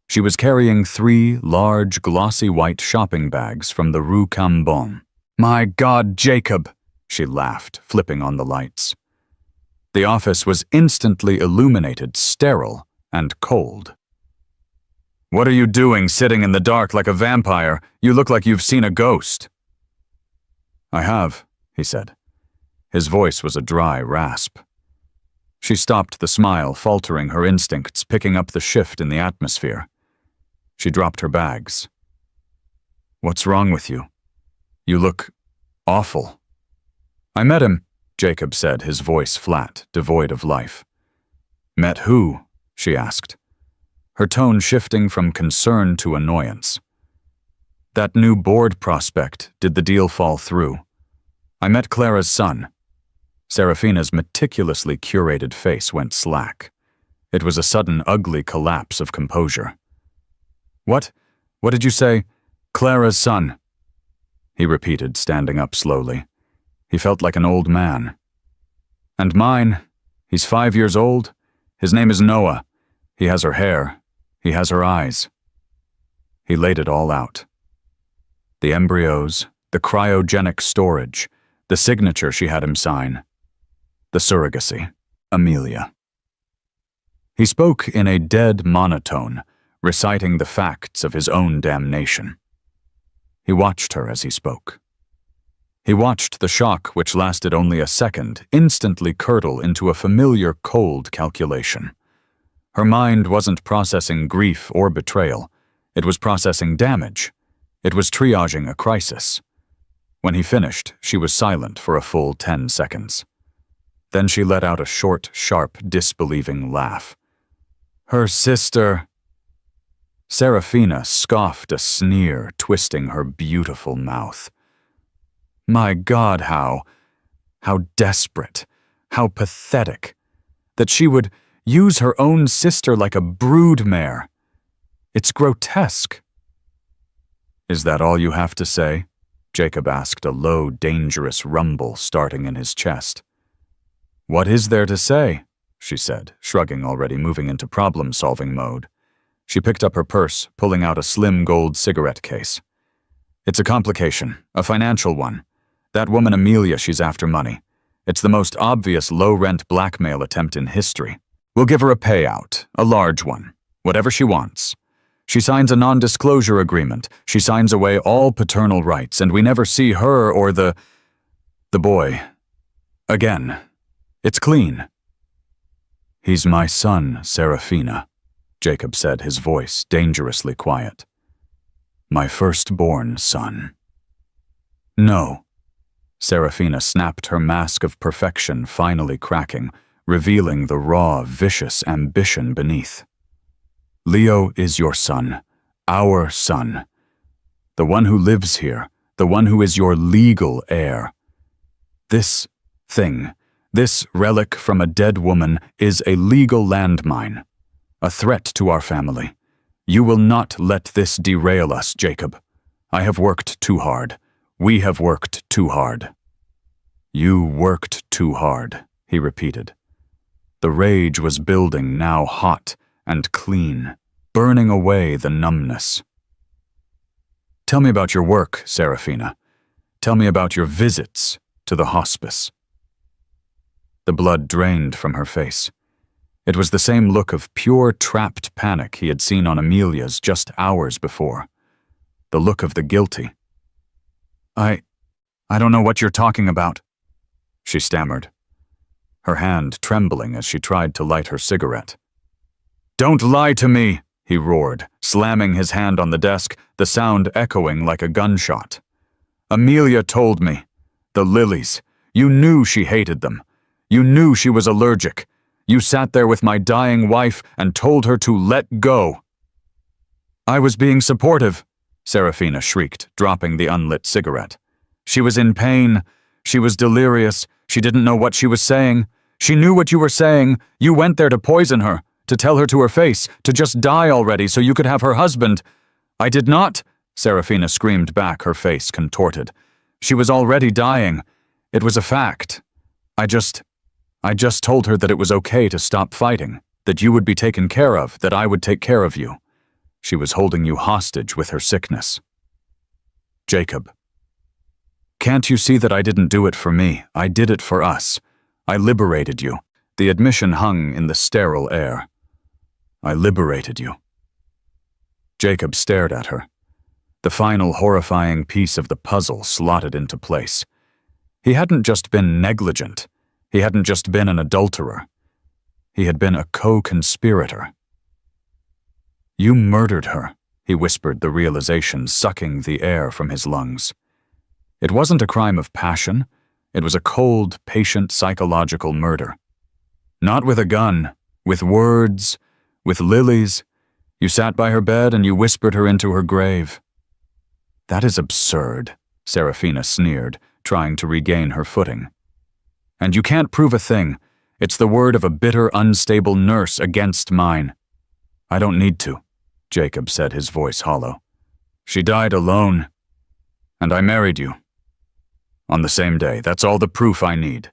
She was carrying 3 large, glossy white shopping bags from the Rue Cambon. "My God, Jacob!" she laughed, flipping on the lights. The office was instantly illuminated, sterile, and cold. "What are you doing sitting in the dark like a vampire? You look like you've seen a ghost." "I have," he said. His voice was a dry rasp. She stopped the smile, faltering her instincts, picking up the shift in the atmosphere. She dropped her bags. "What's wrong with you? You look awful." "I met him," Jacob said, his voice flat, devoid of life. "Met who?" she asked, her tone shifting from concern to annoyance. "That new board prospect, did the deal fall through? I met Clara's son." Serafina's meticulously curated face went slack. It was a sudden, ugly collapse of composure. What did you say? Clara's son?" he repeated, standing up slowly. He felt like an old man. "And mine? He's 5 years old. His name is Noah. He has her hair. He has her eyes." He laid it all out. The embryos, the cryogenic storage, the signature she had him sign, the surrogacy, Amelia. He spoke in a dead monotone, reciting the facts of his own damnation. He watched her as he spoke. He watched the shock, which lasted only a second, instantly curdle into a familiar cold calculation. Her mind wasn't processing grief or betrayal. It was processing damage. It was triaging a crisis. When he finished, she was silent for a full 10 seconds. Then she let out a short, sharp, disbelieving laugh. "Her sister!" Serafina scoffed a sneer, twisting her beautiful mouth. My God, how desperate, how pathetic, that she would use her own sister like a broodmare. It's grotesque. "Is that all you have to say?" Jacob asked, a low, dangerous rumble starting in his chest. "What is there to say?" she said, shrugging, already moving into problem-solving mode. She picked up her purse, pulling out a slim gold cigarette case. "It's a complication, a financial one. That woman Amelia, she's after money. It's the most obvious low-rent blackmail attempt in history. We'll give her a payout, a large one, whatever she wants. She signs a non-disclosure agreement. She signs away all paternal rights, and we never see her or the boy again. It's clean." "He's my son, Serafina," Jacob said, his voice dangerously quiet. "My firstborn son." "No." Serafina snapped, her mask of perfection finally cracking, revealing the raw, vicious ambition beneath. "Leo is your son, our son. The one who lives here, the one who is your legal heir. This thing, this relic from a dead woman, is a legal landmine, a threat to our family. You will not let this derail us, Jacob. I have worked too hard. We have worked too hard." "You worked too hard," he repeated. The rage was building, now hot and clean, burning away the numbness. "Tell me about your work, Serafina. Tell me about your visits to the hospice." The blood drained from her face. It was the same look of pure, trapped panic he had seen on Amelia's just hours before. The look of the guilty. I don't know what you're talking about," she stammered, her hand trembling as she tried to light her cigarette. "Don't lie to me," he roared, slamming his hand on the desk, the sound echoing like a gunshot. "Amelia told me. The lilies. You knew she hated them. You knew she was allergic. You sat there with my dying wife and told her to let go." "I was being supportive," Serafina shrieked, dropping the unlit cigarette. "She was in pain. She was delirious. She didn't know what she was saying. She knew what you were saying. You went there to poison her, to tell her to her face, to just die already so you could have her husband. I did not, Serafina screamed back, her face contorted. She was already dying. It was a fact. I just told her that it was okay to stop fighting, that you would be taken care of, that I would take care of you. She was holding you hostage with her sickness. Jacob. Can't you see that I didn't do it for me? I did it for us. I liberated you. The admission hung in the sterile air. I liberated you. Jacob stared at her. The final horrifying piece of the puzzle slotted into place. He hadn't just been negligent. He hadn't just been an adulterer. He had been a co-conspirator. You murdered her, he whispered, the realization sucking the air from his lungs. It wasn't a crime of passion. It was a cold, patient psychological murder. Not with a gun, with words, with lilies. You sat by her bed and you whispered her into her grave. That is absurd, Serafina sneered, trying to regain her footing. And you can't prove a thing. It's the word of a bitter, unstable nurse against mine. I don't need to, Jacob said, his voice hollow. She died alone. And I married you. On the same day. That's all the proof I need.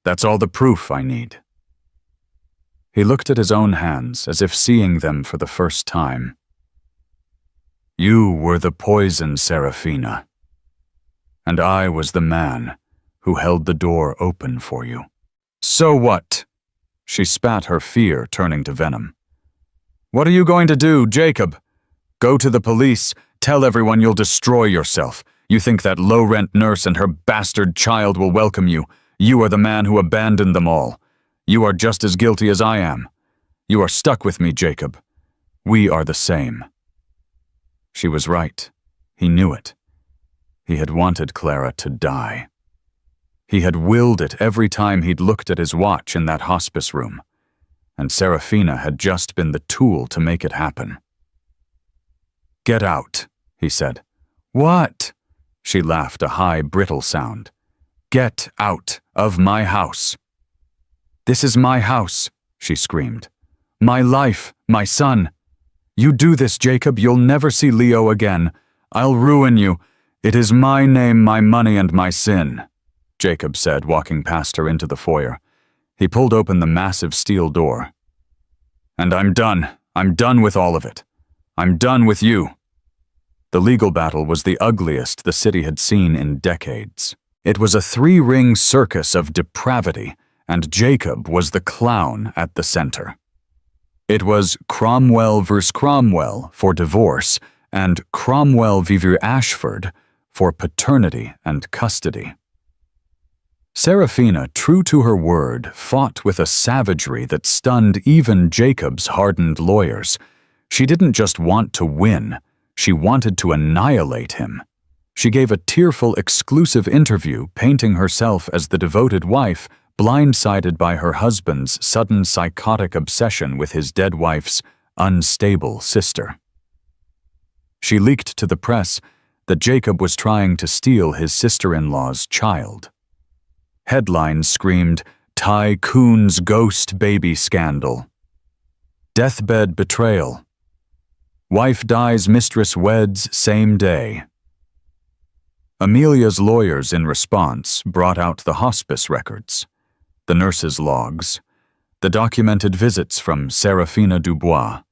That's all the proof I need. He looked at his own hands, as if seeing them for the first time. You were the poison, Serafina. And I was the man who held the door open for you. So what? She spat, her fear turning to venom. What are you going to do, Jacob? Go to the police, tell everyone you'll destroy yourself. You think that low-rent nurse and her bastard child will welcome you. You are the man who abandoned them all. You are just as guilty as I am. You are stuck with me, Jacob. We are the same. She was right. He knew it. He had wanted Clara to die. He had willed it every time he'd looked at his watch in that hospice room. And Serafina had just been the tool to make it happen. Get out, he said. What? She laughed, a high, brittle sound. Get out of my house. This is my house, she screamed. My life, my son. You do this, Jacob, you'll never see Leo again. I'll ruin you. It is my name, my money, and my sin, Jacob said, walking past her into the foyer. He pulled open the massive steel door. And I'm done. I'm done with all of it. I'm done with you. The legal battle was the ugliest the city had seen in decades. It was a three-ring circus of depravity, and Jacob was the clown at the center. It was Cromwell versus Cromwell for divorce, and Cromwell v. Ashford for paternity and custody. Serafina, true to her word, fought with a savagery that stunned even Jacob's hardened lawyers. She didn't just want to win, she wanted to annihilate him. She gave a tearful, exclusive interview painting herself as the devoted wife, blindsided by her husband's sudden psychotic obsession with his dead wife's unstable sister. She leaked to the press that Jacob was trying to steal his sister-in-law's child. Headlines screamed, "Tycoon's ghost baby scandal." "Deathbed betrayal." "Wife dies, mistress weds same day." Amelia's lawyers, in response, brought out the hospice records, the nurse's logs, the documented visits from Serafina Dubois,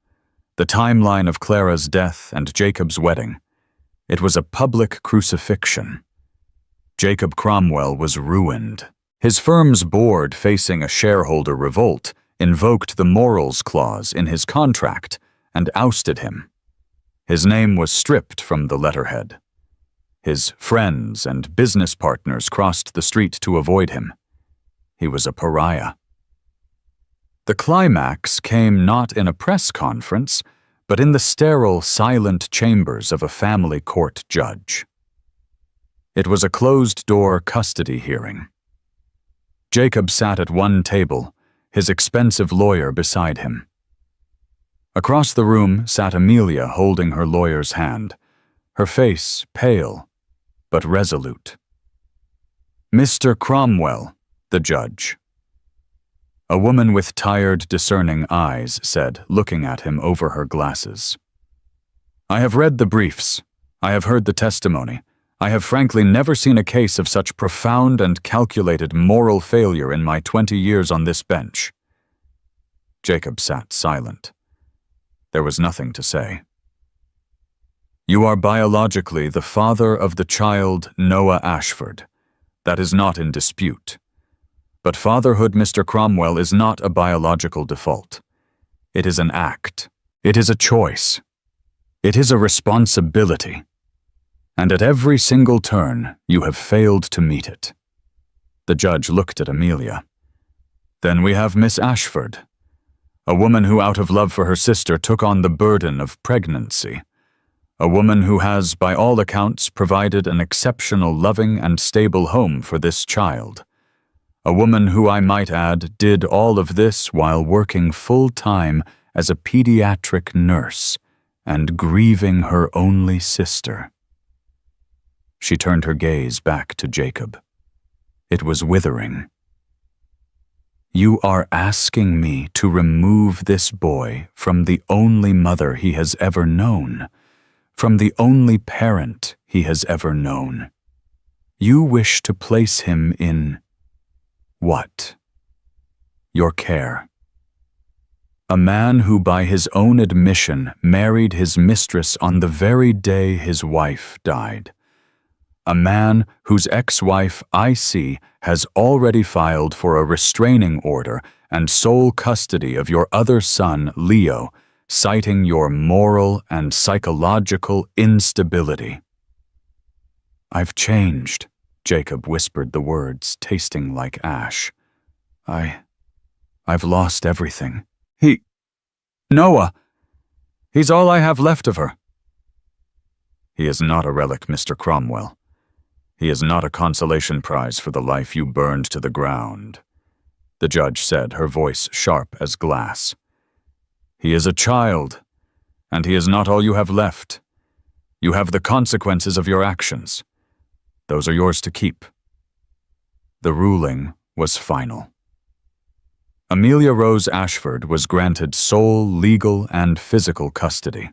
the timeline of Clara's death and Jacob's wedding. It was a public crucifixion. Jacob Cromwell was ruined. His firm's board, facing a shareholder revolt, invoked the morals clause in his contract and ousted him. His name was stripped from the letterhead. His friends and business partners crossed the street to avoid him. He was a pariah. The climax came not in a press conference, but in the sterile, silent chambers of a family court judge. It was a closed-door custody hearing. Jacob sat at one table, his expensive lawyer beside him. Across the room sat Amelia holding her lawyer's hand, her face pale but resolute. "Mr. Cromwell," The judge. A woman with tired, discerning eyes said, looking at him over her glasses. I have read the briefs. I have heard the testimony. I have frankly never seen a case of such profound and calculated moral failure in my 20 years on this bench. Jacob sat silent. There was nothing to say. You are biologically the father of the child Noah Ashford. That is not in dispute. But fatherhood, Mr. Cromwell, is not a biological default. It is an act. It is a choice. It is a responsibility. And at every single turn, you have failed to meet it. The judge looked at Amelia. Then we have Miss Ashford, a woman who, out of love for her sister, took on the burden of pregnancy. A woman who has, by all accounts, provided an exceptional, loving, and stable home for this child. A woman who, I might add, did all of this while working full-time as a pediatric nurse and grieving her only sister. She turned her gaze back to Jacob. It was withering. You are asking me to remove this boy from the only mother he has ever known, from the only parent he has ever known. You wish to place him in what? Your care. A man who, by his own admission, married his mistress on the very day his wife died. A man whose ex-wife, I see, has already filed for a restraining order and sole custody of your other son, Leo, citing your moral and psychological instability. I've changed, Jacob whispered the words, tasting like ash. I've lost everything. Noah! He's all I have left of her. He is not a relic, Mr. Cromwell. He is not a consolation prize for the life you burned to the ground, the judge said, her voice sharp as glass. He is a child, and he is not all you have left. You have the consequences of your actions. Those are yours to keep. The ruling was final. Amelia Rose Ashford was granted sole legal and physical custody.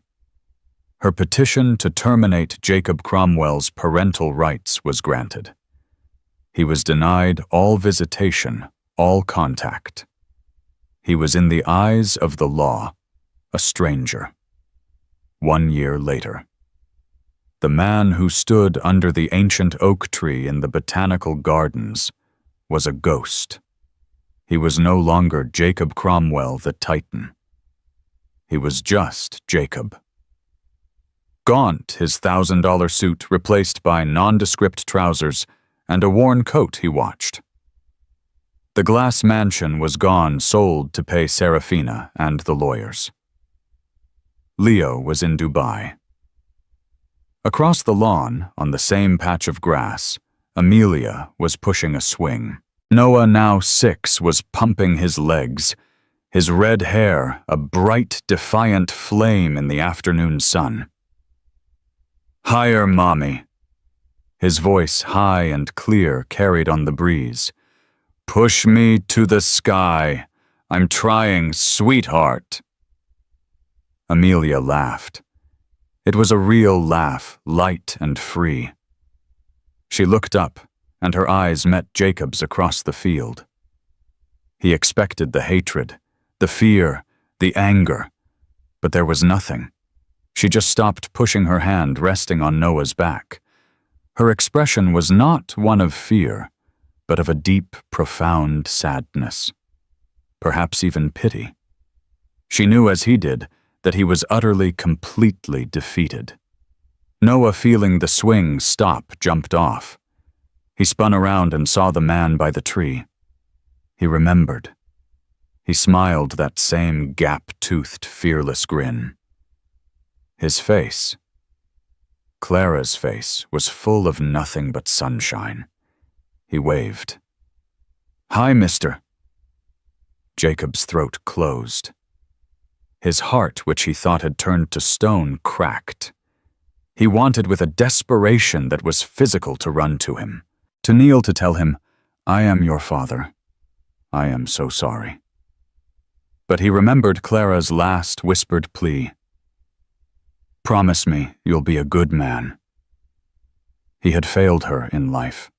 Her petition to terminate Jacob Cromwell's parental rights was granted. He was denied all visitation, all contact. He was in the eyes of the law, a stranger. 1 year later. The man who stood under the ancient oak tree in the botanical gardens was a ghost. He was no longer Jacob Cromwell the Titan. He was just Jacob. Gaunt, his $1,000 suit replaced by nondescript trousers and a worn coat, he watched. The glass mansion was gone, sold to pay Serafina and the lawyers. Leo was in Dubai. Across the lawn, on the same patch of grass, Amelia was pushing a swing. Noah, now 6, was pumping his legs, his red hair a bright, defiant flame in the afternoon sun. Higher, Mommy. His voice, high and clear, carried on the breeze. Push me to the sky. I'm trying, sweetheart. Amelia laughed. It was a real laugh, light and free. She looked up, and her eyes met Jacob's across the field. He expected the hatred, the fear, the anger, but there was nothing. She just stopped pushing her hand, resting on Noah's back. Her expression was not one of fear, but of a deep, profound sadness. Perhaps even pity. She knew, as he did, that he was utterly, completely defeated. Noah, feeling the swing stop, jumped off. He spun around and saw the man by the tree. He remembered. He smiled that same gap-toothed, fearless grin. His face, Clara's face, was full of nothing but sunshine. He waved. Hi, mister. Jacob's throat closed. His heart, which he thought had turned to stone, cracked. He wanted with a desperation that was physical to run to him, to kneel, to tell him, I am your father. I am so sorry." But he remembered Clara's last whispered plea. "Promise me you'll be a good man." He had failed her in life.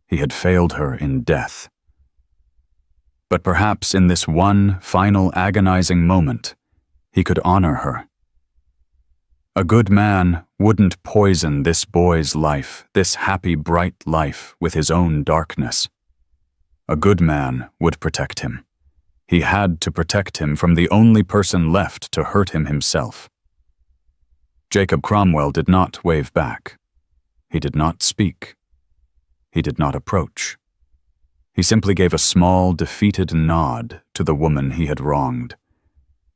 He had failed her in death. But perhaps in this one final agonizing moment, he could honor her. A good man wouldn't poison this boy's life, this happy, bright life, with his own darkness. A good man would protect him. He had to protect him from the only person left to hurt him himself. Jacob Cromwell did not wave back. He did not speak. He did not approach. He simply gave a small, defeated nod to the woman he had wronged,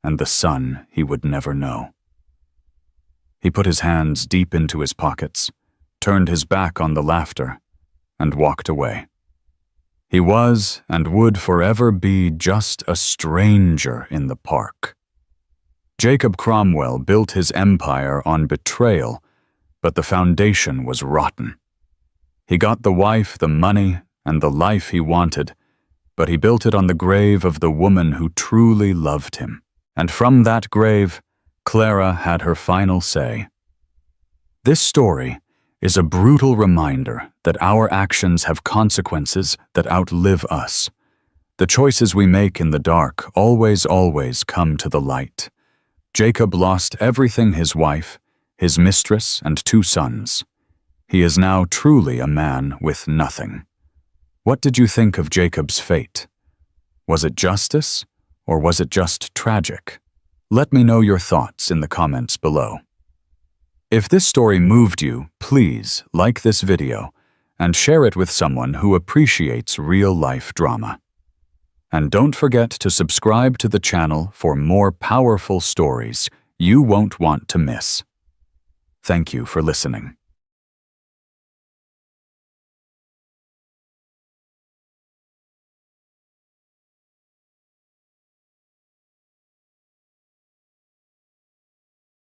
and the son he would never know. He put his hands deep into his pockets, turned his back on the laughter, and walked away. He was and would forever be just a stranger in the park. Jacob Cromwell built his empire on betrayal, but the foundation was rotten. He got the wife, the money, and the life he wanted, but he built it on the grave of the woman who truly loved him. And from that grave, Clara had her final say. This story is a brutal reminder that our actions have consequences that outlive us. The choices we make in the dark always come to the light. Jacob lost everything: his wife, his mistress, and 2 sons. He is now truly a man with nothing. What did you think of Jacob's fate? Was it justice, or was it just tragic? Let me know your thoughts in the comments below. If this story moved you, please like this video and share it with someone who appreciates real-life drama. And don't forget to subscribe to the channel for more powerful stories you won't want to miss. Thank you for listening.